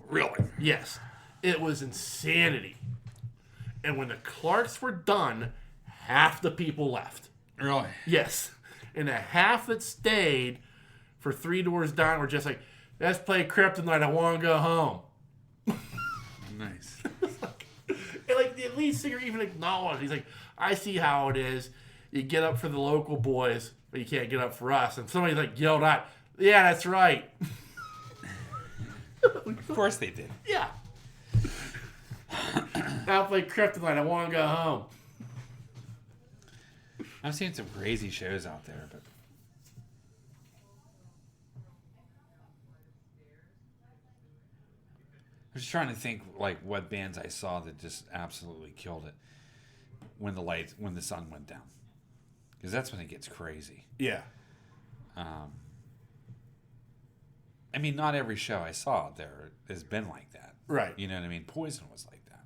Really? Yes. It was insanity. And when the Clarks were done, half the people left. Really? Yes. And the half that stayed for Three Doors Down were just like, let's play Kryptonite, I want to go home. Nice. And like the lead singer even acknowledged, he's like, I see how it is. You get up for the local boys, but you can't get up for us. And somebody's like yelled out, yeah, that's right. Of course they did. Yeah. I'll play Kryptonite, I want to go home. I've seen some crazy shows out there, but I'm just trying to think like what bands I saw that just absolutely killed it when the sun went down, because that's when it gets crazy. Yeah. I mean, not every show I saw out there has been like that. Right. You know what I mean? Poison was like that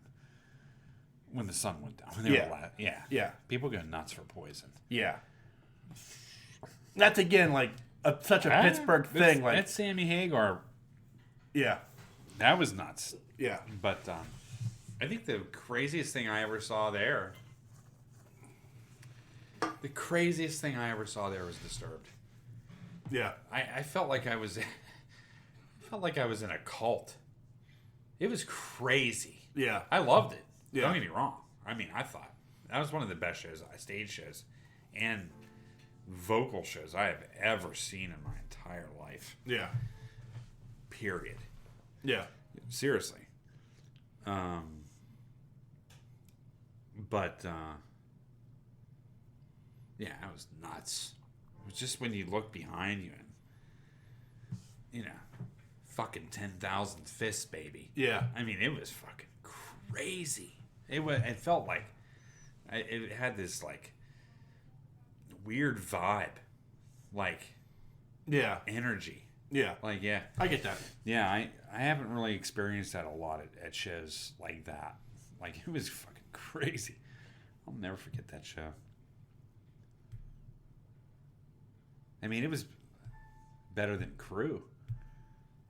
when the sun went down. When they were Yeah. People go nuts for Poison. Yeah. That's again like such a Pittsburgh thing. Like that's Sammy Hagar. Yeah. That was nuts. Yeah. But I think the craziest thing I ever saw there. The craziest thing I ever saw there was Disturbed. Yeah. I felt like I was. Felt like I was in a cult. It was crazy. Yeah. I loved it. Yeah. Don't get me wrong. I mean, I thought that was one of the best shows, stage shows. And vocal shows I have ever seen in my entire life. Yeah. Period. Yeah. Seriously. But yeah, it was nuts. It was just when you look behind you and, you know, fucking 10,000 fists, baby. Yeah. I mean, it was fucking crazy. It felt like it had this like weird vibe, like energy. Yeah. Like, yeah. I get that. Yeah, I haven't really experienced that a lot at shows like that. Like, it was fucking crazy. I'll never forget that show. I mean, it was better than Crew.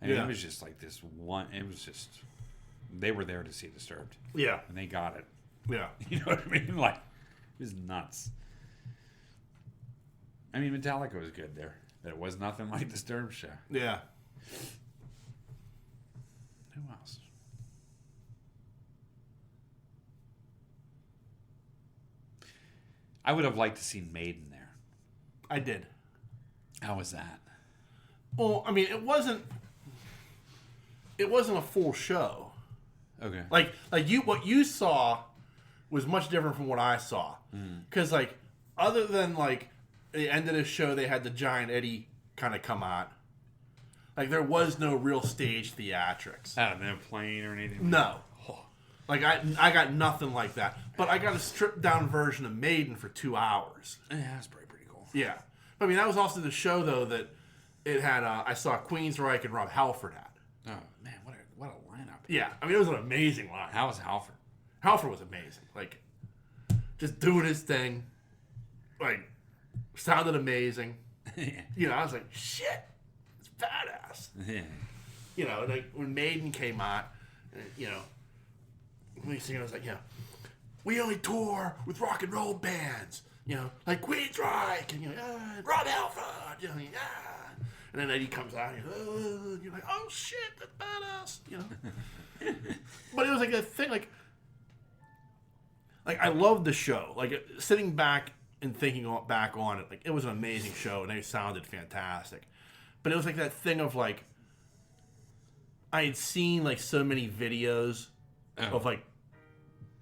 I mean, it was just like this one. It was just, they were there to see Disturbed. Yeah. And they got it. Yeah. You know what I mean? Like, it was nuts. I mean, Metallica was good there. But it was nothing like Disturbed show. Yeah. Who else? I would have liked to see Maiden there. I did. How was that? Well, I mean, it wasn't a full show. Okay. Like what you saw was much different from what I saw. Because like, other than like the end of the show, they had the giant Eddie kind of come out. Like, there was no real stage theatrics. No plane or anything. No. Like, I got nothing like that. But I got a stripped down version of Maiden for 2 hours. Yeah, that's pretty cool. Yeah. But I mean, that was also the show though that it had. I saw Queensryche and Rob Halford at. Oh man, what a lineup! Yeah, I mean, it was an amazing lineup. How was Halford? Halford was amazing. Like, just doing his thing. Like, sounded amazing. You know, I was like, shit, it's badass. Yeah. You know, like when Maiden came out, you know, when he was like, we only tour with rock and roll bands. You know, like Queensryche and Rob Halford. You know, and then Eddie comes out and you're like, oh shit, that's badass. You know, but it was like a thing. Like I loved the show. Like, sitting back and thinking back on it, like, it was an amazing show and they sounded fantastic. But it was like that thing of like, I had seen like so many videos of like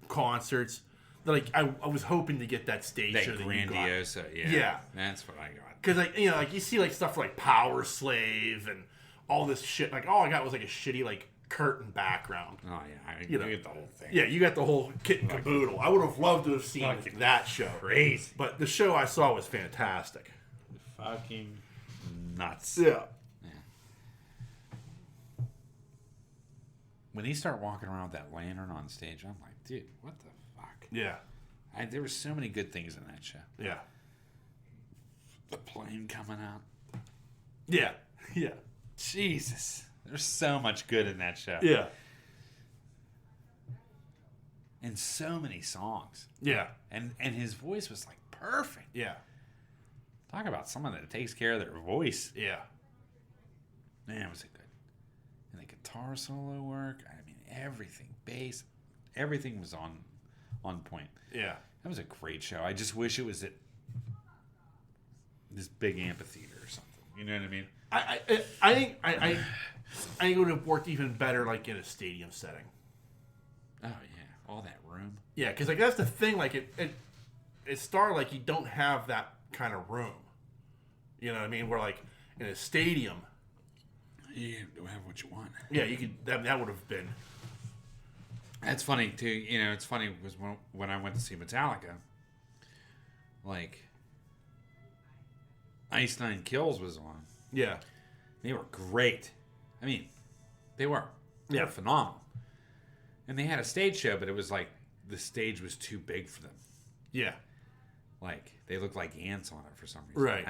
concerts. Like, I was hoping to get that stage show that grandiose, yeah, that's what I got. Because like, you know, like you see like stuff like Power Slave and all this shit. Like, all I got was like a shitty like curtain background. Oh yeah, you get the whole thing. Yeah, you got the whole kit and caboodle. I would have loved to have seen that show. Crazy, but the show I saw was fantastic. Fucking nuts. Yeah. When he started walking around with that lantern on stage, I'm like, dude, what the fuck? Yeah. There were so many good things in that show. Yeah. The plane coming out. Yeah. Yeah. Jesus. There's so much good in that show. Yeah. And so many songs. Yeah. And his voice was like perfect. Yeah. Talk about someone that takes care of their voice. Yeah. Man, was it good. And the guitar solo work. I mean, everything. Bass. Everything was on point. Yeah. That was a great show. I just wish it was at this big amphitheater or something. You know what I mean? I think it would have worked even better like in a stadium setting. Oh yeah, all that room. Yeah, because like that's the thing. Like it started like you don't have that kind of room. You know what I mean? Where like in a stadium, you don't have what you want. Yeah, you could. That would have been. That's funny too. You know, it's funny was when I went to see Metallica. Like, Ice Nine Kills was on. Yeah, they were great. I mean, they were phenomenal. And they had a stage show, but it was like the stage was too big for them. Yeah, like they looked like ants on it for some reason. Right.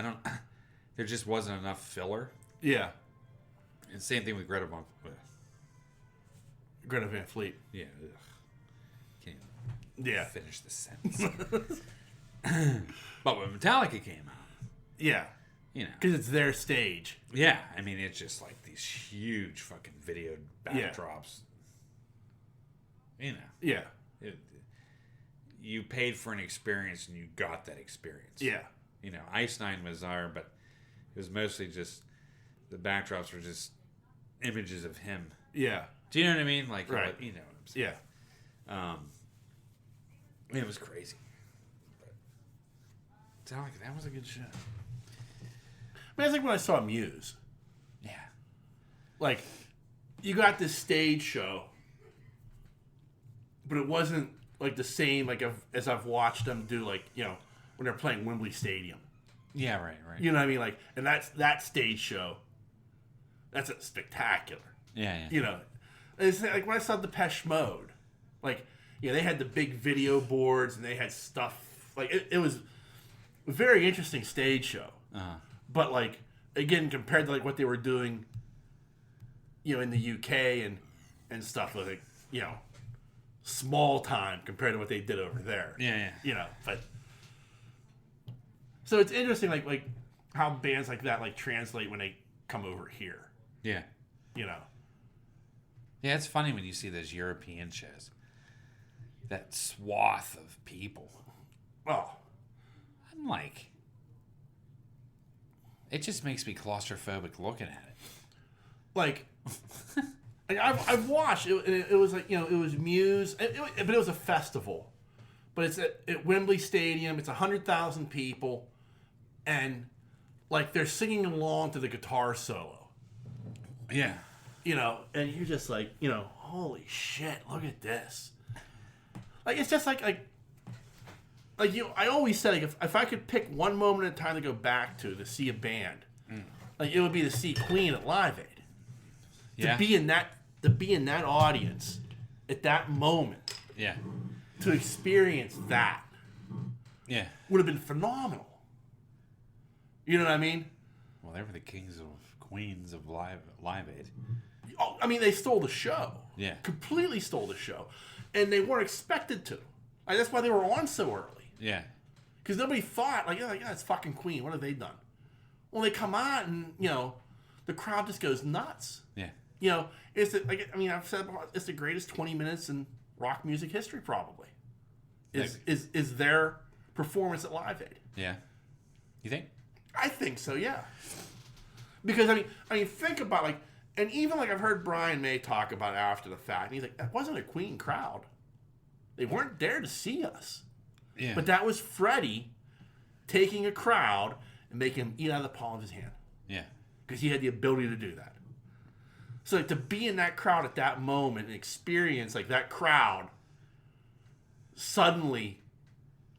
There just wasn't enough filler. Yeah. And same thing with Greta Van Fleet. Yeah. Ugh. Can't even finish the sentence. But when Metallica came out. Yeah. You know. Because it's their stage. Yeah. I mean, it's just like these huge fucking video backdrops. Yeah. You know. Yeah. You paid for an experience and you got that experience. Yeah. Ice Nine was there, but it was mostly just the backdrops were just images of him. Yeah. Do you know what I mean? Like, right. You know what I'm saying? Yeah. It was crazy. But it sounded like that was a good show. I mean, it's like when I saw Muse. Yeah. Like, you got this stage show, but it wasn't like the same as I've watched them do, like, when they're playing Wembley Stadium. Yeah, right. You know what I mean? Like, and that stage show, that's spectacular. Yeah. It's like when I saw Depeche Mode, like, they had the big video boards and they had stuff, like, it was a very interesting stage show. Uh-huh. But, like, again, compared to, like, what they were doing, in the UK and stuff, like, small time compared to what they did over there. Yeah. But so it's interesting, like how bands like that, like, translate when they come over here. Yeah. Yeah, it's funny when you see those European shows. That swath of people. Oh. I'm like... It just makes me claustrophobic looking at it. Like, I've watched it. It was like, it was Muse, but it was a festival. But it's at Wembley Stadium. It's 100,000 people, and like they're singing along to the guitar solo. Yeah, and you're just like, holy shit, look at this. Like, it's just like I always said, like, if I could pick one moment in time to go back to see a band, like, it would be to see Queen at Live Aid. Yeah. To be in that audience at that moment. Yeah. To experience that. Yeah. Would have been phenomenal. You know what I mean? Well, they were the queens of Live Aid. Oh, I mean, they stole the show. Yeah. Completely stole the show. And they weren't expected to. Like, that's why they were on so early. Yeah. Because nobody thought, it's fucking Queen. What have they done? Well, they come out and, the crowd just goes nuts. Yeah. I've said it's the greatest 20 minutes in rock music history, probably. Is their performance at Live Aid. Yeah. You think? I think so, yeah. Because, I mean, think about, like, and even, like, I've heard Brian May talk about it after the fact, and he's like, that wasn't a Queen crowd. They weren't there to see us. Yeah. But that was Freddie taking a crowd and making him eat out of the palm of his hand. Yeah. Because he had the ability to do that. So, like, to be in that crowd at that moment and experience, like, that crowd suddenly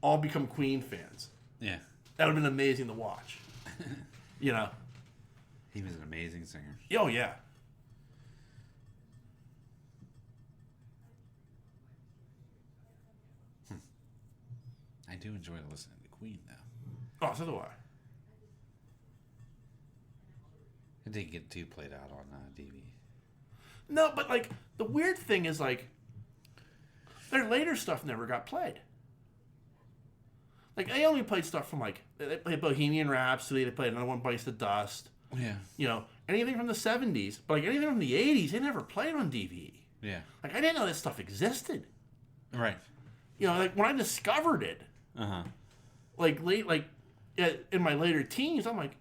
all become Queen fans. Yeah. That would have been amazing to watch. He was an amazing singer. Oh, yeah. I do enjoy listening to Queen, though. Oh, so do I. It didn't get too played out on DVD. No, but, like, the weird thing is, like, their later stuff never got played. Like, they only played stuff from, like, they played Bohemian Rhapsody, they played Another One Bites the Dust. Yeah. Anything from the 70s. But, like, anything from the 80s, they never played on DVD. Yeah. Like, I didn't know this stuff existed. Right. Like, when I discovered it, like, in my later teens, I'm like,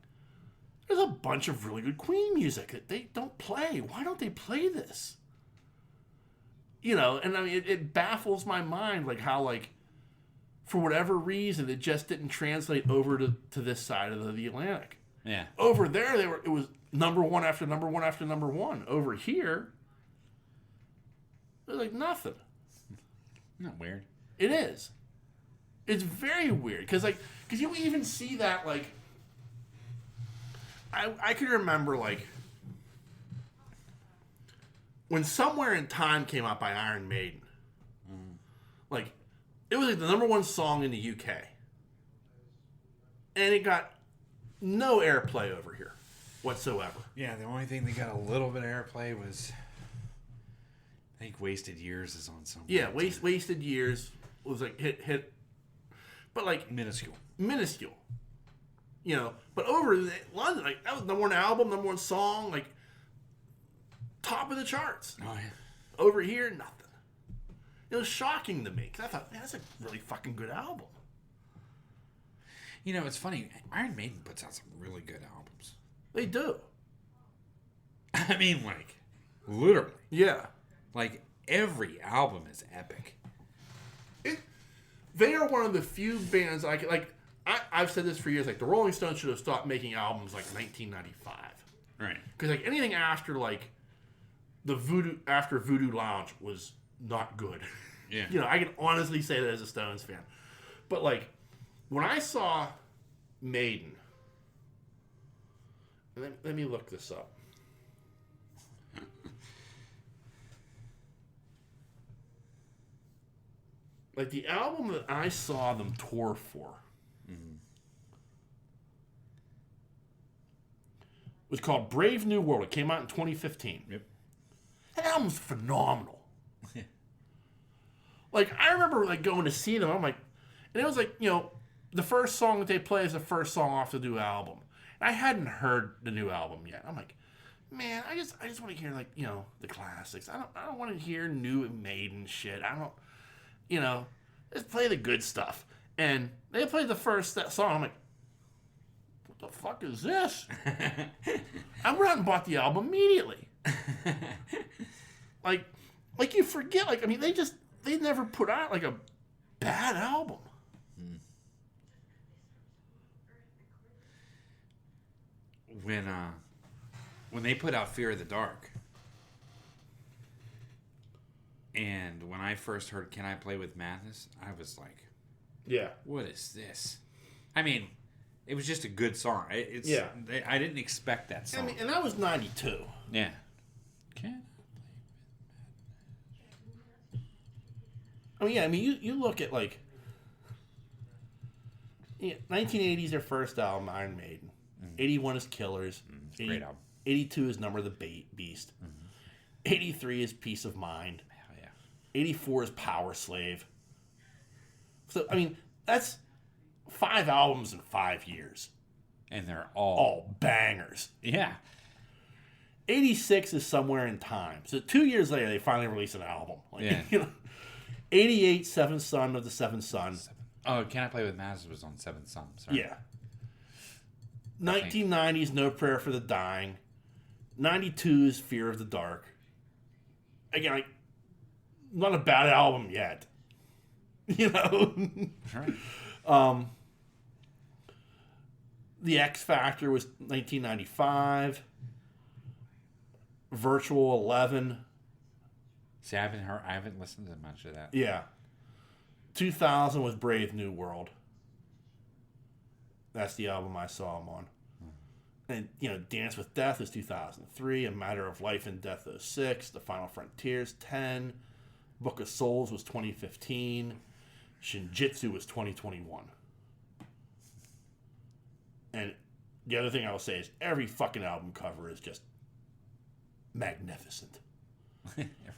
there's a bunch of really good Queen music that they don't play. Why don't they play this? And I mean, it baffles my mind, like, how, like, for whatever reason, it just didn't translate over to this side of the Atlantic. Yeah. Over there, it was number one after number one after number one. Over here, it was like nothing. Not weird. It is. It's very weird because you even see that, like, I can remember, like, when Somewhere in Time came out by Iron Maiden. Like, it was like the number one song in the UK, and it got no airplay over here whatsoever. Yeah, the only thing that got a little bit of airplay was, I think, Wasted Years is on Somewhere. Yeah, Wasted Years was like hit, but like minuscule. But over in London, like, that was number one album, number one song, like, top of the charts. Oh, yeah. Over here, nothing. It was shocking to me, because I thought, man, that's a really fucking good album. You know, it's funny. Iron Maiden puts out some really good albums. They do. I mean, like, literally. Yeah. Like, every album is epic. They are one of the few bands I've said this for years. Like, the Rolling Stones should have stopped making albums like 1995. Right. Because like anything after like Voodoo Lounge was not good. Yeah. You know, I can honestly say that as a Stones fan. But like when I saw Maiden, let me look this up. Like the album that I saw them tour for was called Brave New World. It came out in 2015. Yep. That album's phenomenal. Like I remember like going to see them. I'm like, and it was like, you know, the first song that they play is the first song off the new album. And I hadn't heard the new album yet. I'm like, man, I just want to hear like, you know, the classics. I don't want to hear new Maiden shit. I don't, you know, just play the good stuff. And they played the first song. I'm like, what the fuck is this? I went out and bought the album immediately. like you forget. Like I mean, they never put out like a bad album. When they put out Fear of the Dark, and when I first heard Can I Play with Madness, I was like, yeah, what is this? I mean, it was just a good song. I didn't expect that song. I mean, and that was 92. Yeah. Can I mean, yeah, I mean, you look at like 1980 is their first album, Iron Maiden. 81 is Killers. It's a great album. 82 is Number of the Beast. 83 is Peace of Mind. Hell yeah. 84 is Power Slave. So, I mean, that's 5 albums in 5 years. And they're all bangers. Yeah. 86 is Somewhere in Time. So 2 years later, they finally released an album. Like, yeah. You know, 88, Seventh Son of the Seventh Son. Oh, Can I Play with Madness was on Seventh Son. Sorry. Yeah. 1990s, No Prayer for the Dying. 92 is Fear of the Dark. Again, like, not a bad album yet. You know? Right. The X Factor was 1995. Virtual 11. See, I haven't listened to much of that. Yeah. 2000 was Brave New World. That's the album I saw him on. And, you know, Dance with Death is 2003. A Matter of Life and Death 06. The Final Frontiers 10. Book of Souls was 2015. Shinjitsu was 2021. And the other thing I will say is every fucking album cover is just magnificent.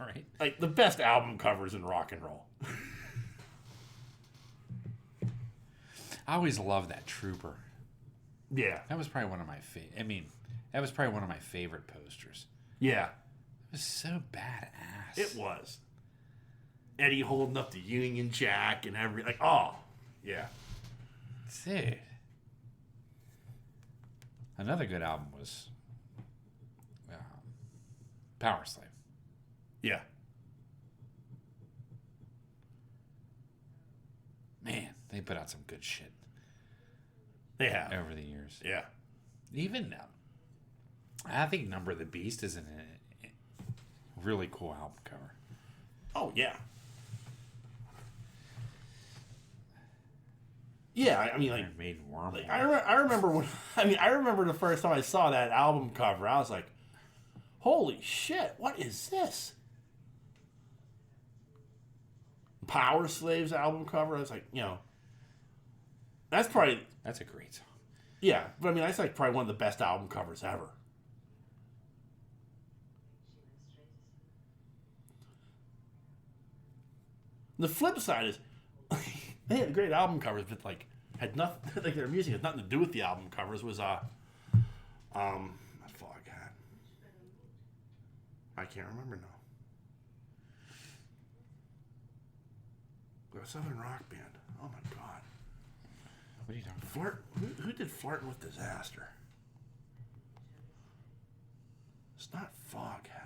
Right. Like the best album covers in rock and roll. I always loved that Trooper. Yeah. That was probably one of my that was probably one of my favorite posters. Yeah. It was so badass. It was. Eddie holding up the Union Jack and oh, yeah. Dude. Another good album was Power Slave. Yeah. Man, they put out some good shit. They have. Over the years. Yeah. Even I think Number of the Beast is a really cool album cover. Oh, yeah. Yeah, I mean, like, Made Worm. Like, I remember I remember the first time I saw that album cover, I was like, holy shit, what is this? Power Slaves album cover, I was like, you know, that's a great song. Yeah, but I mean, that's like probably one of the best album covers ever. The flip side is, they had great album covers, but like had nothing. Like their music had nothing to do with the album covers. Was I forgot. I can't remember now. A Southern rock band. Oh my god. What are you talking about? Who did Flirting with Disaster? It's not Foghat.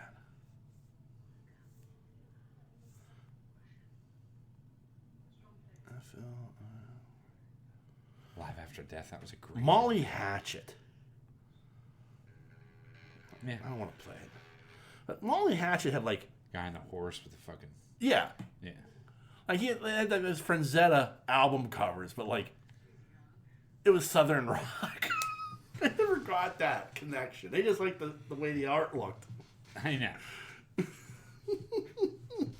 Live After Death. That was a great Molly Hatchet. Yeah. I don't want to play it. But Molly Hatchet had like... Guy on the horse with the fucking... Yeah. Yeah. Like he had his Franzetta album covers, but like... It was Southern rock. I never got that connection. They just liked the way the art looked. I know.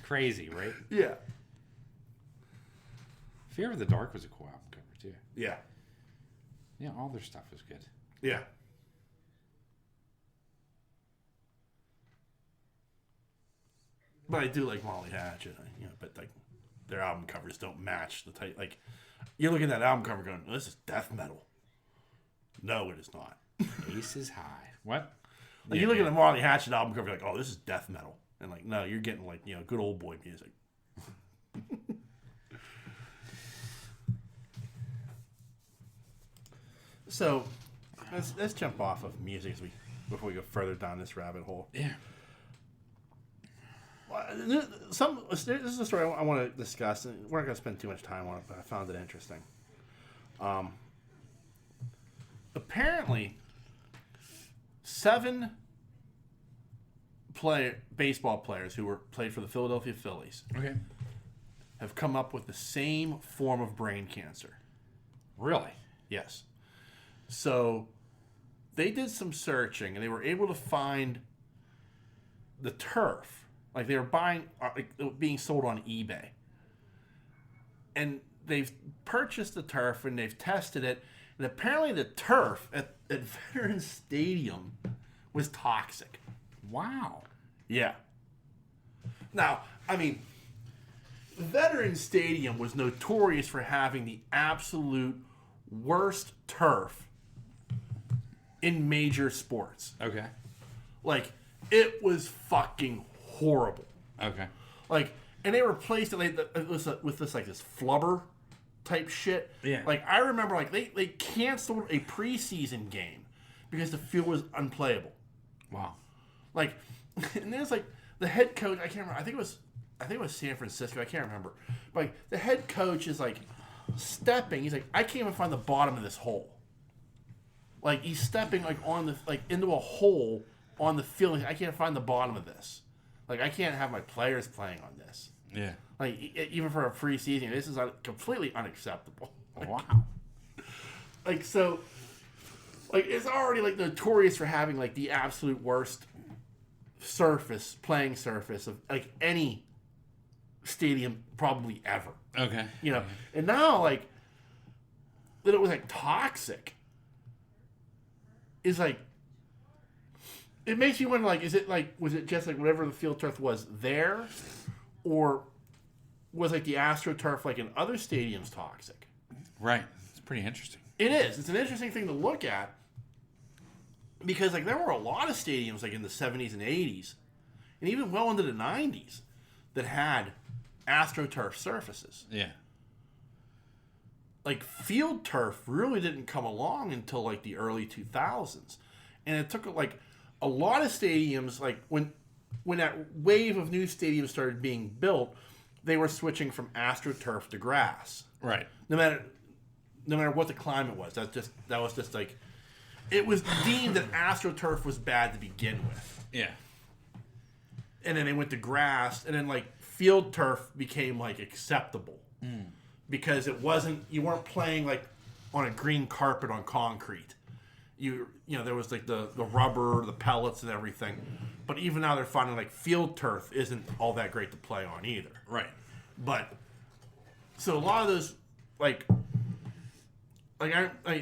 Crazy, right? Yeah. Fear of the Dark was a cool album cover, too. Yeah. Yeah, all their stuff was good. Yeah. But I do like Molly Hatchet, but like their album covers don't match the type. Like you're looking at that album cover going, oh, "This is death metal." No, it is not. Ace is high. What? Like you look at the Molly Hatchet album cover, like, "Oh, this is death metal," and like, no, you're getting like good old boy music. So let's jump off of music before we go further down this rabbit hole. Yeah. This is a story I want to discuss, and we're not going to spend too much time on it, but I found it interesting. Apparently, 7 baseball players who played for the Philadelphia Phillies have come up with the same form of brain cancer. Really? Yes. So they did some searching, and they were able to find the turf. Like they were being sold on eBay. And they've purchased the turf and they've tested it. And apparently the turf at Veterans Stadium was toxic. Wow. Yeah. Now, I mean, Veterans Stadium was notorious for having the absolute worst turf in major sports. Okay. Like, it was fucking horrible. Okay. Like, and they replaced it with this flubber type shit. Yeah. Like, I remember, like, they canceled a preseason game because the field was unplayable. Wow. Like, and there's like the head coach. I can't remember. I think it was San Francisco. I can't remember. But like, the head coach is like stepping. He's like, I can't even find the bottom of this hole. Like, he's stepping like into a hole on the field. I can't find the bottom of this. Like, I can't have my players playing on this. Yeah. Like, even for a preseason, this is completely unacceptable. Like, wow. Like, so, like, it's already, like, notorious for having, like, the absolute worst playing surface of, like, any stadium probably ever. Okay. And now, like, that it was, like, toxic is, like, it makes you wonder, like, was it just, like, whatever the field turf was there? Or was, like, the AstroTurf, like, in other stadiums toxic? Right. It's pretty interesting. It is. It's an interesting thing to look at. Because, like, there were a lot of stadiums, like, in the 70s and 80s, and even well into the 90s, that had AstroTurf surfaces. Yeah. Like, field turf really didn't come along until, like, the early 2000s. And it took, like, a lot of stadiums, like, when that wave of new stadiums started being built, they were switching from AstroTurf to grass. Right. No matter what the climate was. That was just like, it was deemed that AstroTurf was bad to begin with. Yeah. And then they went to grass, and then like field turf became like acceptable because you weren't playing like on a green carpet on concrete. There was like the rubber, the pellets, and everything. But even now they're finding like field turf isn't all that great to play on either. Right. But so a lot of those like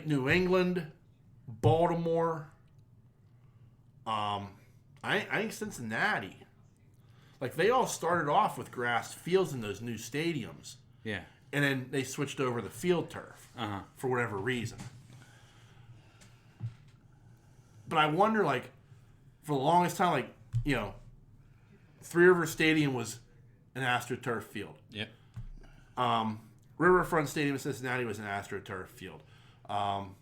New England, Baltimore, I think Cincinnati, like they all started off with grass fields in those new stadiums. Yeah. And then they switched over to field turf for whatever reason. But I wonder, like, for the longest time, like, Three River Stadium was an AstroTurf field. Yep. Riverfront Stadium in Cincinnati was an AstroTurf field. I'm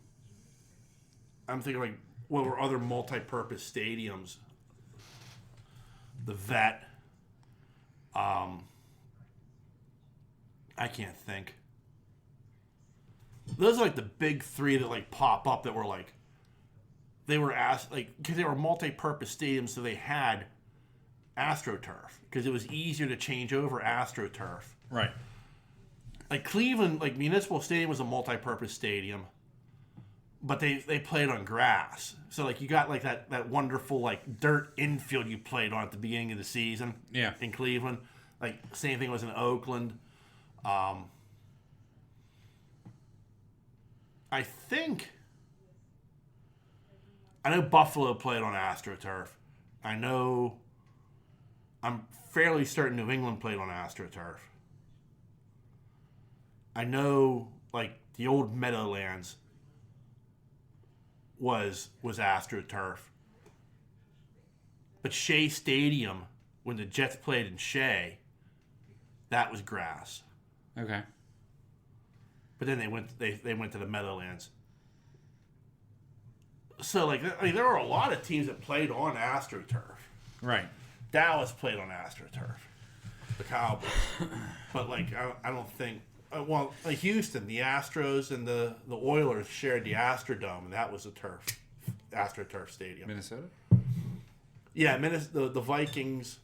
thinking like what were other multi-purpose stadiums? The Vet. I can't think. Those are like the big three that like pop up that were like they were because they were multi-purpose stadiums, so they had AstroTurf because it was easier to change over AstroTurf. Right. Like Cleveland, like Municipal Stadium was a multi-purpose stadium, but they played on grass. So like you got like that wonderful like dirt infield you played on at the beginning of the season. Yeah. In Cleveland, like same thing was in Oakland. I know Buffalo played on AstroTurf. I'm fairly certain New England played on AstroTurf. I know, like, the old Meadowlands was AstroTurf. But Shea Stadium, when the Jets played in Shea, that was grass. Okay. But then they went to the Meadowlands. So, like, I mean, there were a lot of teams that played on AstroTurf. Right. Dallas played on AstroTurf. The Cowboys. But, like, I don't think... like Houston, the Astros and the Oilers shared the Astrodome, and that was a AstroTurf stadium. Minnesota? Yeah, the Vikings.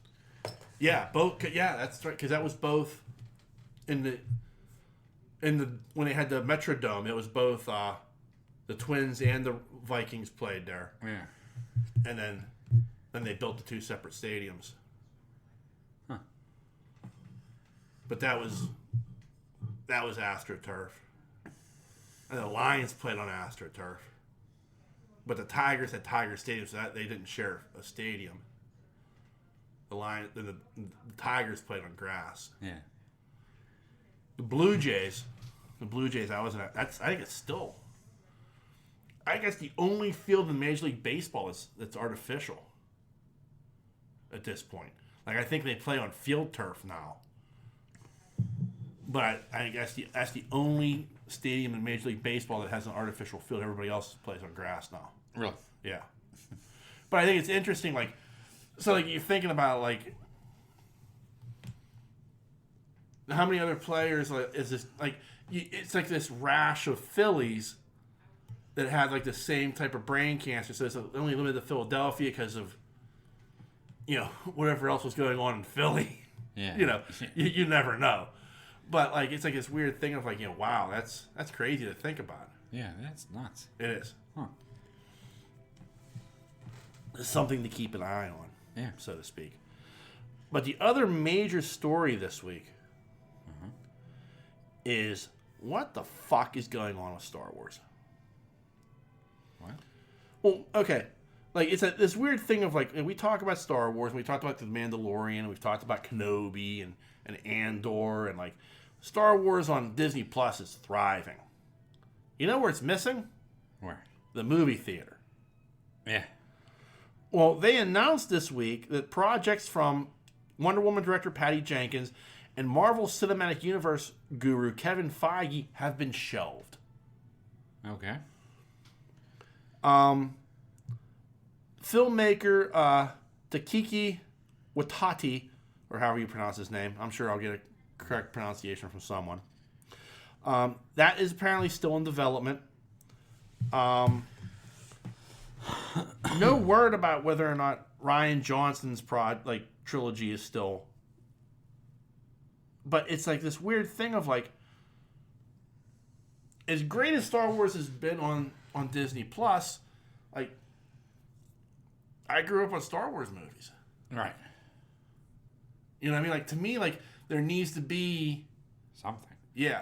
Yeah, both. Yeah, that's right, because that was both in the when they had the Metrodome. It was both the Twins and the Vikings played there. Yeah. And then they built the two separate stadiums. Huh. But that was AstroTurf. And the Lions played on AstroTurf. But the Tigers had Tiger Stadium, so that they didn't share a stadium. The Tigers played on grass. Yeah. The Blue Jays, I think it's still. I guess the only field in Major League Baseball that's artificial. At this point, like I think they play on field turf now. But I guess that's the only stadium in Major League Baseball that has an artificial field. Everybody else plays on grass now. Really? Yeah. But I think it's interesting, like, so like you're thinking about like how many other players is this like? It's like this rash of Phillies that had like the same type of brain cancer. So it's only limited to Philadelphia because of whatever else was going on in Philly. Yeah. You never know. But like it's like this weird thing of like wow, that's crazy to think about. Yeah, that's nuts. It is. Huh. It's something to keep an eye on. Yeah, so to speak. But the other major story this week is what the fuck is going on with Star Wars? What? Well, okay. Like, it's this weird thing of, like, we talk about Star Wars, and we talked about The Mandalorian, and we've talked about Kenobi and Andor, and, like, Star Wars on Disney Plus is thriving. You know where it's missing? Where? The movie theater. Yeah. Well, they announced this week that projects from Wonder Woman director Patty Jenkins and Marvel Cinematic Universe guru Kevin Feige have been shelved. Okay. Filmmaker Taiki Waititi, or however you pronounce his name, I'm sure I'll get a correct pronunciation from someone. That is apparently still in development. No word about whether or not Rian Johnson's trilogy is still. But it's like this weird thing of like, as great as Star Wars has been on Disney Plus, like, I grew up on Star Wars movies. Right. You know what I mean? Like, to me, like, there needs to be something. Yeah.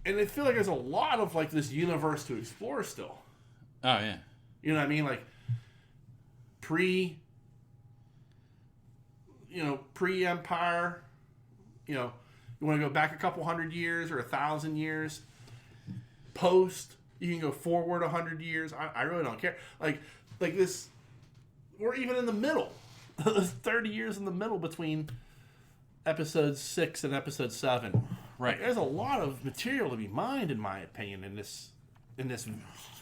And I feel like there's a lot of, like, this universe to explore still. Oh, yeah. You know what I mean? Like, pre-Empire, you want to go back a couple hundred years or 1,000 years. Post, you can go forward 100 years. I really don't care. Like this, or even in the middle. 30 years in the middle between episode 6 and episode 7. Right. Like, there's a lot of material to be mined, in my opinion, in this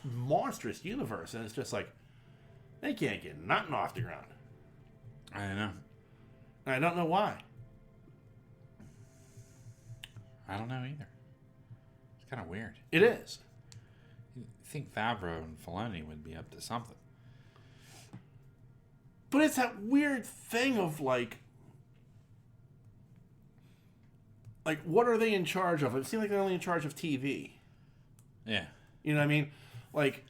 monstrous universe, and it's just like they can't get nothing off the ground. I know. And I don't know why. I don't know either. It's kind of weird. It is. You think Favreau and Filoni would be up to something. But it's that weird thing of like, what are they in charge of? It seems like they're only in charge of TV. Yeah. You know what I mean? Like,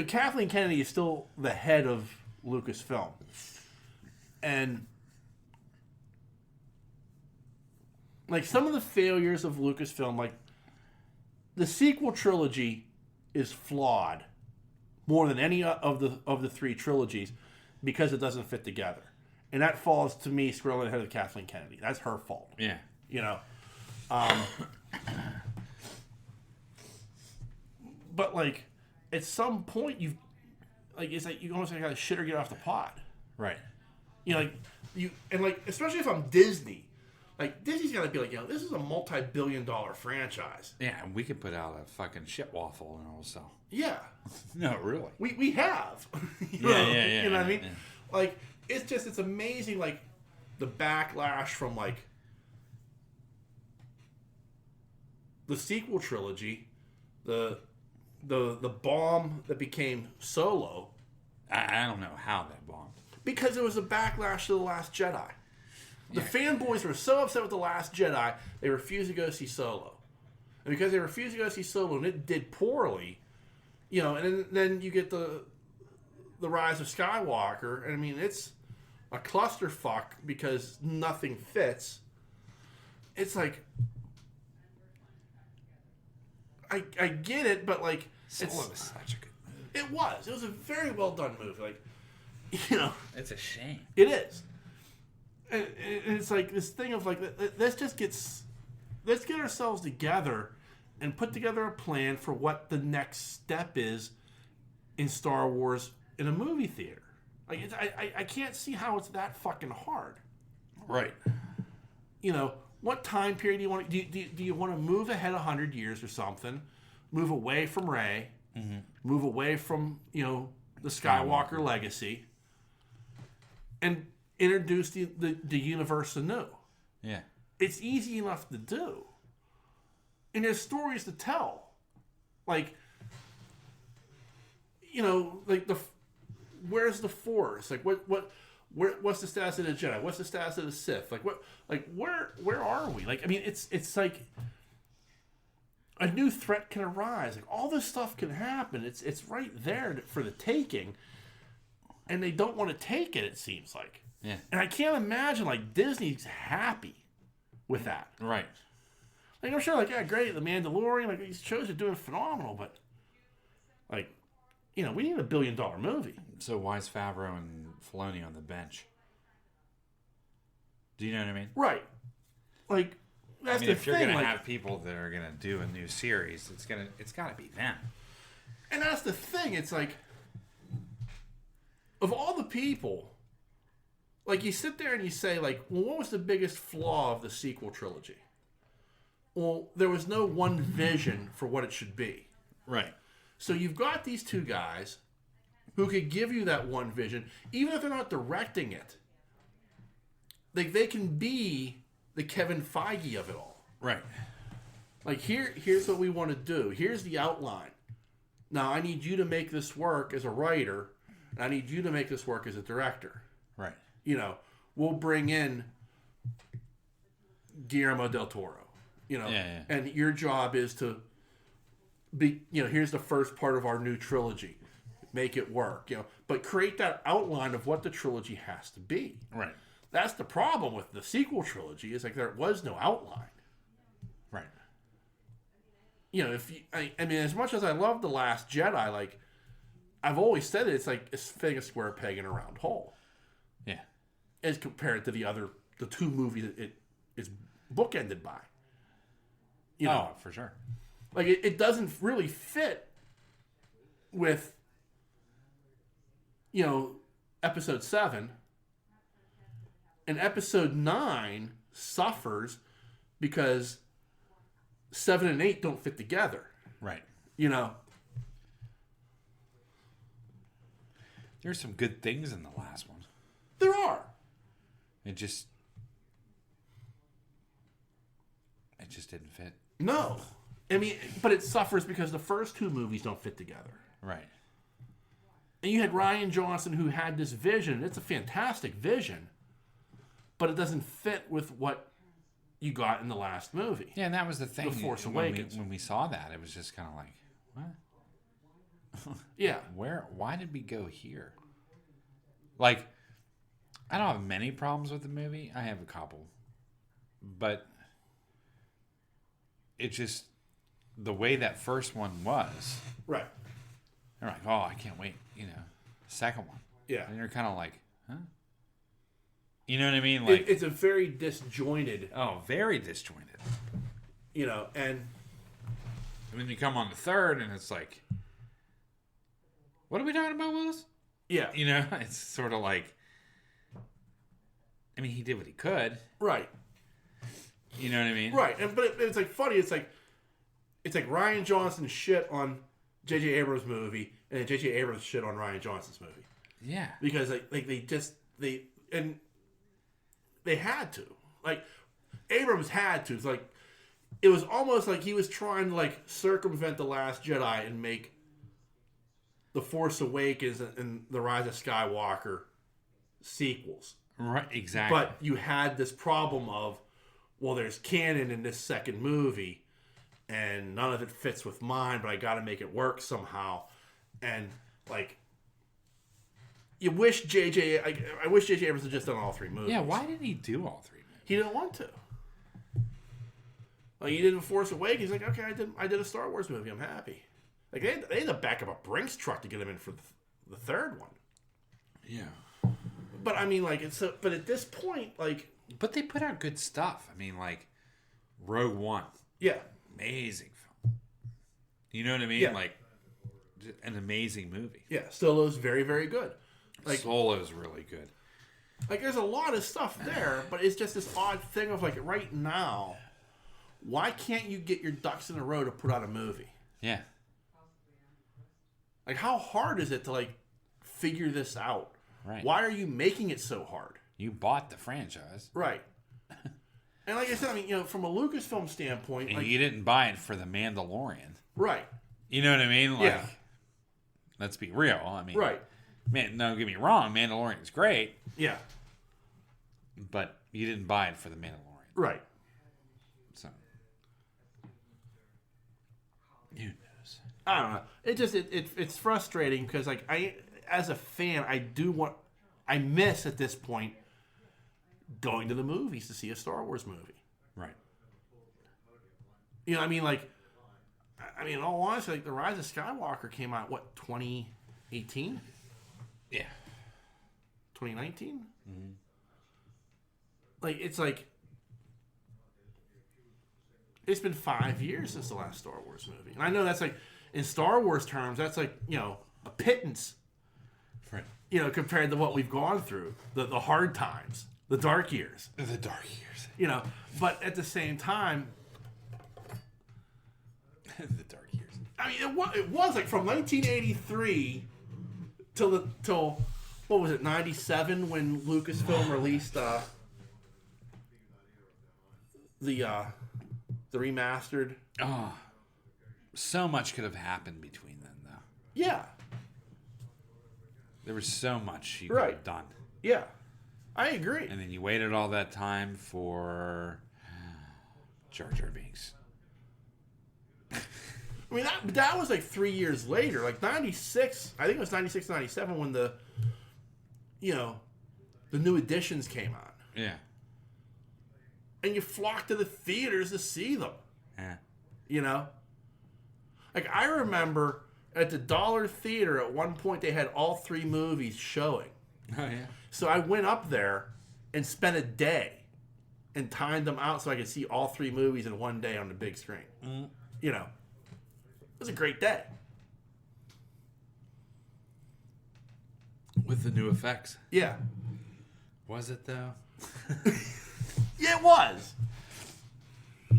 Kathleen Kennedy is still the head of Lucasfilm. And, like, some of the failures of Lucasfilm, like, the sequel trilogy is flawed more than any of the three trilogies because it doesn't fit together. And that falls to me squarely ahead of Kathleen Kennedy. That's her fault. Yeah. But, like, at some point, it's like you almost got to shit or get off the pot. Right. Especially if I'm Disney. Like, Disney's got to be like, this is a multi-billion-dollar franchise. Yeah, and we could put out a fucking shit waffle and all so. Yeah. No, really. We have. Yeah. You know what I mean? Yeah. Like, it's amazing, like, the backlash from, like, the sequel trilogy, the bomb that became Solo. I don't know how that bombed. Because it was a backlash to The Last Jedi. The fanboys were so upset with The Last Jedi, they refused to go see Solo. And because they refused to go see Solo and it did poorly, and then you get the Rise of Skywalker, and I mean, it's a clusterfuck because nothing fits. It's like, I get it, but like, Solo was such a good movie. It was. It was a very well done movie. Like, it's a shame. It is. And it's like this thing of like, let's get ourselves together and put together a plan for what the next step is in Star Wars in a movie theater. Like, I can't see how it's that fucking hard. Right. What time period do you want? Do you want to move ahead 100 years or something? Move away from Rey. Mm-hmm. Move away from the Skywalker legacy, and introduce the universe anew. Yeah. It's easy enough to do. And there's stories to tell. Like, where's the Force? Like, what's the status of the Jedi? What's the status of the Sith? Where are we? Like, I mean, it's like a new threat can arise. Like, all this stuff can happen. It's right there for the taking. And they don't want to take it, it seems like. Yeah. And I can't imagine, like, Disney's happy with that. Right. Like, I'm sure, like, yeah, great, The Mandalorian, like, these shows are doing phenomenal, but, like, we need $1 billion movie. So why is Favreau and Filoni on the bench? Do you know what I mean? Right. Like, that's the thing. If you're going to have people that are going to do a new series, it's got to be them. And that's the thing. It's like, of all the people, like, you sit there and you say, like, well, what was the biggest flaw of the sequel trilogy? Well, there was no one vision for what it should be. Right. So you've got these two guys who could give you that one vision, even if they're not directing it. Like, they can be the Kevin Feige of it all. Right. Like, here's what we want to do. Here's the outline. Now, I need you to make this work as a writer, and I need you to make this work as a director. Right. We'll bring in Guillermo del Toro. And your job is to be, here's the first part of our new trilogy. Make it work, but create that outline of what the trilogy has to be. Right. That's the problem with the sequel trilogy, is like there was no outline. Right. I mean, as much as I love The Last Jedi, like, I've always said it's like it's fitting a square peg in a round hole. Yeah. As compared to the two movies that it is bookended by. Oh, for sure. Like, it doesn't really fit with, Episode 7. And Episode 9 suffers because 7 and 8 don't fit together. Right. You know? There's some good things in the last one. There are. It just didn't fit. No. I mean, but it suffers because the first 2 movies don't fit together. Right. And you had Rian Johnson who had this vision. It's a fantastic vision. But it doesn't fit with what you got in the last movie. Yeah, and that was the thing. The Force Awakens. When we saw that, it was just kind of like, what? Yeah. Why did we go here? Like, I don't have many problems with the movie. I have a couple. But it just, the way that first one was. Right. They're like, oh, I can't wait, second one. Yeah. And you're kind of like, huh? You know what I mean? Like, it's a very disjointed. Oh, very disjointed. And then you come on the third, and it's like, what are we talking about, Willis? Yeah. It's sort of like, I mean, he did what he could. Right. You know what I mean? Right. But it's like funny. It's like Rian Johnson shit on J.J. Abrams' movie, and then J.J. Abrams shit on Rian Johnson's movie. Yeah. Because they had to. Like, Abrams had to. It's like, it was almost like he was trying to, like, circumvent The Last Jedi and make The Force Awakens and The Rise of Skywalker sequels. Right, exactly. But you had this problem of, well, there's canon in this second movie, and none of it fits with mine, but I got to make it work somehow. And, like, you wish I wish J.J. Abrams had just done all 3 movies. Yeah, why didn't he do all 3 movies? He didn't want to. Like, he did The Force Awakens. He's like, okay, I did a Star Wars movie. I'm happy. Like, they had to back up a Brinks truck to get him in for the third one. Yeah. But, I mean, like, but at this point, like... But they put out good stuff. I mean, like, Rogue One. Yeah. Amazing film. You know what I mean? Yeah. Like, an amazing movie. Yeah, Solo's very, very good. Like, Solo's really good. Like, there's a lot of stuff there, but it's just this odd thing of, like, right now, why can't you get your ducks in a row to put out a movie? Yeah. Like, how hard is it to, like, figure this out? Right. Why are you making it so hard? You bought the franchise. Right. And like I said, I mean, from a Lucasfilm standpoint... And like, you didn't buy it for the Mandalorian. Right. You know what I mean? Like, yeah. Let's be real. I mean... Right. Man, don't get me wrong. Mandalorian's great. Yeah. But you didn't buy it for the Mandalorian. Right. So... Who knows? I don't know. It just... It's frustrating because, like, as a fan, I miss, at this point, going to the movies to see a Star Wars movie. Right. You know, I mean, like, in all honesty, like, The Rise of Skywalker came out, what, 2018? Yeah. 2019? Mm-hmm. Like, it's been 5 years since the last Star Wars movie. And I know that's, like, in Star Wars terms, that's, like, a pittance. Right. Compared to what we've gone through. The hard times. The dark years. The dark years. But at the same time... The dark years. I mean, it was like from 1983 till what was it, 97 when Lucasfilm released the remastered. Oh, so much could have happened between then, though. Yeah. There was so much you could have done. Yeah. I agree. And then you waited all that time for Jar Jar Binks. I mean, that was like 3 years later. Like 96, I think it was 96, 97 when the new editions came out. Yeah. And you flocked to the theaters to see them. Yeah. Like, I remember at the Dollar Theater at one point they had all 3 movies showing. Oh, yeah. So I went up there and spent a day and timed them out so I could see all 3 movies in one day on the big screen. Mm. It was a great day. With the new effects. Yeah. Was it, though? Yeah, it was.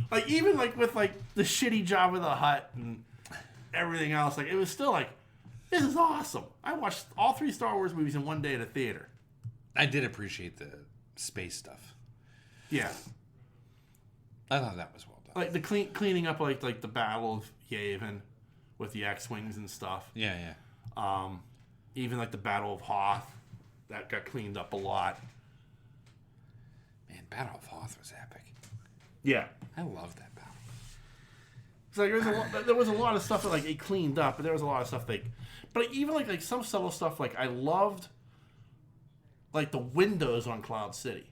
Like, even, like, with, like, the shitty Jabba the Hutt and everything else, like, it was still like, this is awesome. I watched all 3 Star Wars movies in one day at a theater. I did appreciate the space stuff. Yeah. I thought that was well done. Like, the cleaning up, like the Battle of Yavin with the X-Wings and stuff. Yeah, yeah. Even, like, the Battle of Hoth. That got cleaned up a lot. Man, Battle of Hoth was epic. Yeah. I love that battle. It's like there was a lot of stuff that, like, it cleaned up, but there was a lot of stuff like, but even like some subtle stuff, like I loved, like the windows on Cloud City.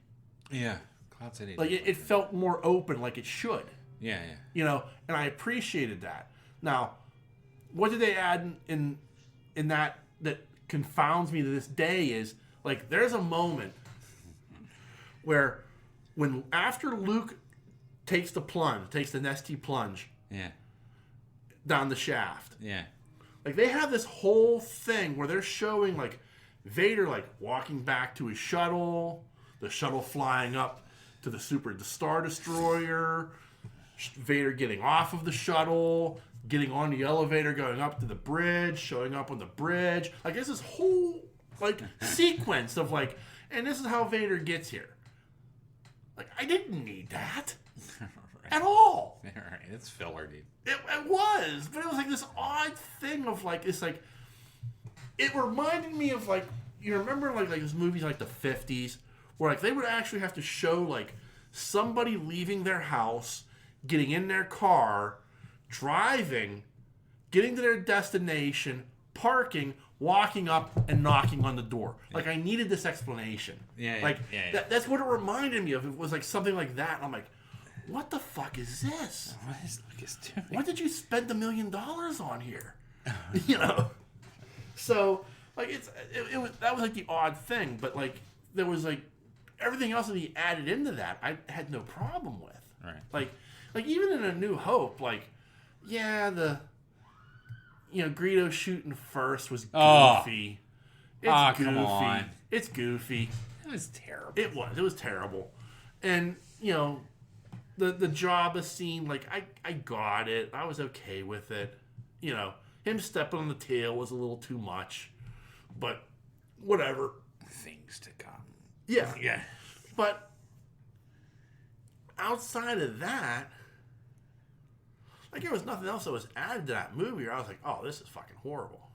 Yeah, Cloud City. Like it felt more open, like it should. Yeah, yeah. You know, and I appreciated that. Now, what did they add in that confounds me to this day is like there's a moment where when after Luke takes the Nesty plunge. Yeah. Down the shaft. Yeah. Like, they have this whole thing where they're showing, like, Vader, like, walking back to his shuttle, the shuttle flying up to the Star Destroyer, Vader getting off of the shuttle, getting on the elevator, going up to the bridge, showing up on the bridge. Like, there's this whole, like, sequence of, like, and this is how Vader gets here. Like, I didn't need that. At all. Right, it's filler, dude. It was, but it was like this odd thing of like it's like it reminded me of like you remember like those movies like the 50s where like they would actually have to show like somebody leaving their house, getting in their car, driving, getting to their destination, parking, walking up and knocking on the door. Like I needed this explanation. That's what it reminded me of. It was like something like that. And I'm like, what the fuck is this? What is Lucas doing? What did you spend $1 million on here? You know? So, like, it was that was like the odd thing, but like there was like everything else that he added into that, I had no problem with. Right. Like even in A New Hope, like, yeah, Greedo shooting first was goofy. It's goofy. Come on. It's goofy. It was terrible. It was terrible. And, the Jabba scene, like, I got it. I was okay with it. Him stepping on the tail was a little too much. But, whatever. Things to come. Yeah. Yeah. But, outside of that, like, there was nothing else that was added to that movie where I was like, oh, this is fucking horrible.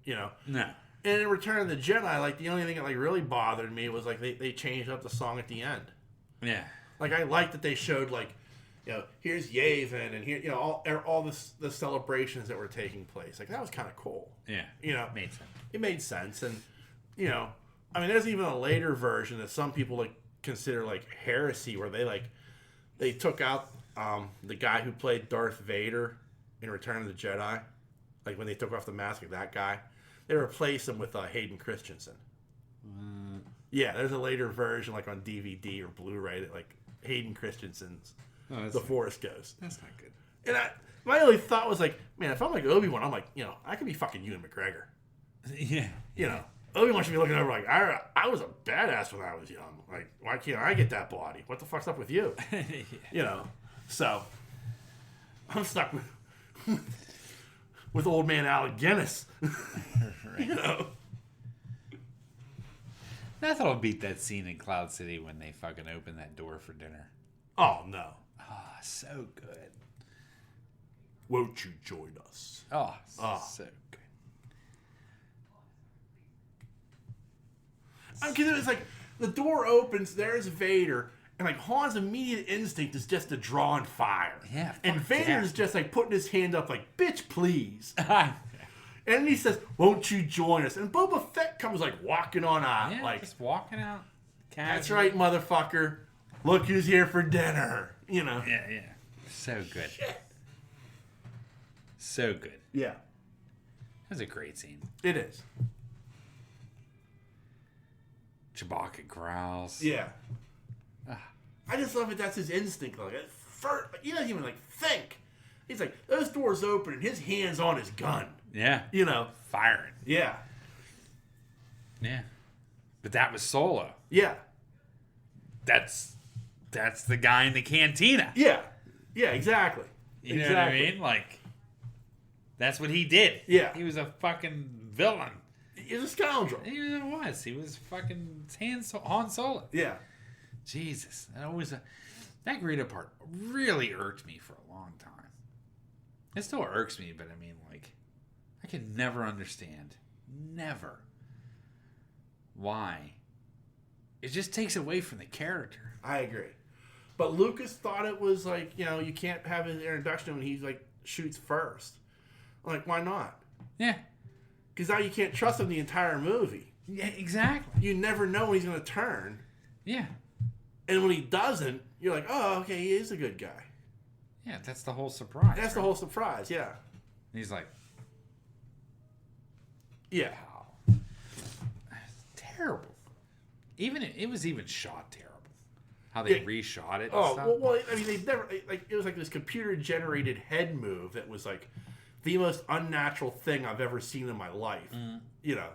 No. And in Return of the Jedi, like, the only thing that, like, really bothered me was, like, they changed up the song at the end. Yeah. Like, I liked that they showed, like, here's Yavin and here, all the celebrations that were taking place. Like, that was kind of cool. Yeah. Made sense. It made sense. And, there's even a later version that some people, like, consider, like, heresy where they took out the guy who played Darth Vader in Return of the Jedi. Like, when they took off the mask of that guy. They replaced him with Hayden Christensen. Yeah, there's a later version, like, on DVD or Blu-ray that, like, Hayden Christensen's The Force Ghost. That's not good. And my only thought was like, man, if I'm like Obi-Wan, I'm like, I could be fucking Ewan McGregor. Yeah. Obi-Wan should be looking over like, I was a badass when I was young. Like, why can't I get that body? What the fuck's up with you? So I'm stuck with old man Alec Guinness. Right. Nothing will beat that scene in Cloud City when they fucking open that door for dinner. Oh, no. So good. Won't you join us? So good. Because it was like, the door opens, there's Vader, and like Han's immediate instinct is just to draw on fire. Yeah. And Vader's just like putting his hand up like, bitch, please. And then he says, won't you join us? And Boba Fett comes like walking on out. Yeah, like, just walking out. Casual. That's right, motherfucker. Look who's here for dinner. Yeah. So good. Shit. So good. Yeah. That was a great scene. It is. Chewbacca growls. Yeah. I just love it. That's his instinct. Like, he doesn't even like think. He's like, those doors open and his hand's on his gun. Yeah. Firing. Yeah. Yeah. But that was Solo. Yeah. That's the guy in the cantina. Yeah. Yeah, exactly. You know what I mean? Like, that's what he did. Yeah. He was a fucking villain. He was a scoundrel. He was. He was fucking Han Solo. Yeah. Jesus. That Greedo part really irked me for a long time. It still irks me, but I mean, like, I can never understand. Never. Why? It just takes away from the character. I agree. But Lucas thought it was like, you can't have his introduction when he, like, shoots first. Like, why not? Yeah. Because now you can't trust him the entire movie. Yeah, exactly. You never know when he's going to turn. Yeah. And when he doesn't, you're like, oh, okay, he is a good guy. Yeah, that's the whole surprise. That's the whole surprise, yeah. And he's like, yeah. Wow. Terrible. It was even shot terrible. How they reshot it. Well, I mean, they've never, like, it was like this computer-generated head move that was like the most unnatural thing I've ever seen in my life. Mm. Whatever.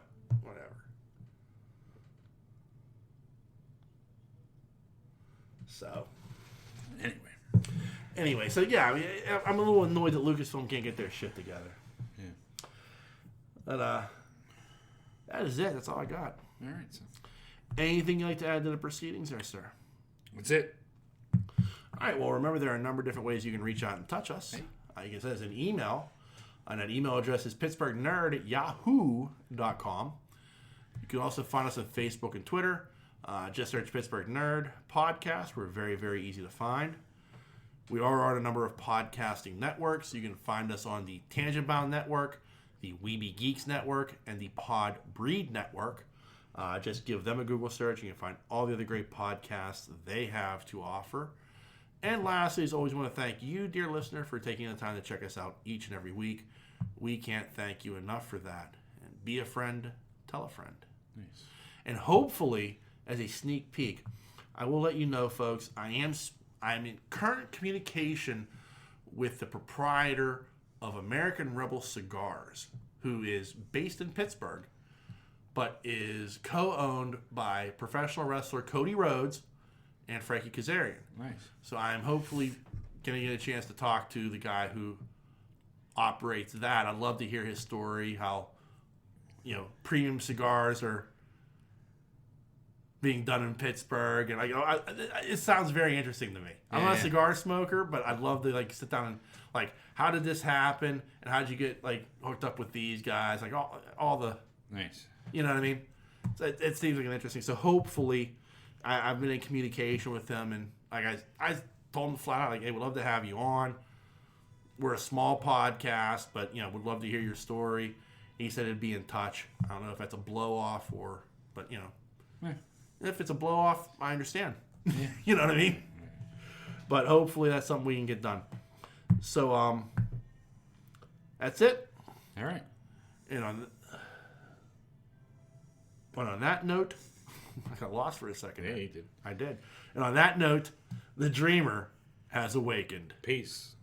So, anyway, so yeah, I mean, I'm a little annoyed that Lucasfilm can't get their shit together. Yeah. But that is it. That's all I got. All right. So, anything you'd like to add to the proceedings there, sir? That's it. All right. Well, remember there are a number of different ways you can reach out and touch us. Hey. You can send us an email, and that email address is pittsburghnerd@yahoo.com. You can also find us on Facebook and Twitter. Just search Pittsburgh Nerd Podcast. We're very, very easy to find. We are on a number of podcasting networks. You can find us on the Tangent Bound Network, the Weeby Geeks Network, and the Pod Breed Network. Just give them a Google search. You can find all the other great podcasts they have to offer. And lastly, as always, want to thank you, dear listener, for taking the time to check us out each and every week. We can't thank you enough for that. And be a friend, tell a friend. Nice. And hopefully, as a sneak peek, I will let you know, folks, I'm in current communication with the proprietor of American Rebel Cigars, who is based in Pittsburgh, but is co-owned by professional wrestler Cody Rhodes and Frankie Kazarian. Nice. So I'm hopefully going to get a chance to talk to the guy who operates that. I'd love to hear his story, how, premium cigars are being done in Pittsburgh, and it sounds very interesting to me. I'm not a cigar smoker, but I'd love to sit down and how did this happen, and how did you get hooked up with these guys, all the nice. You know what I mean? So it seems like an interesting. So hopefully, I've been in communication with them, and I told them flat out hey, we'd love to have you on. We're a small podcast, but would love to hear your story. He said it'd be in touch. I don't know if that's a blow off but Yeah. If it's a blow off, I understand. Yeah. You know what I mean? But hopefully that's something we can get done. So that's it. All right. And on that note, I got lost for a second. Yeah, you did. I did. And on that note, the dreamer has awakened. Peace.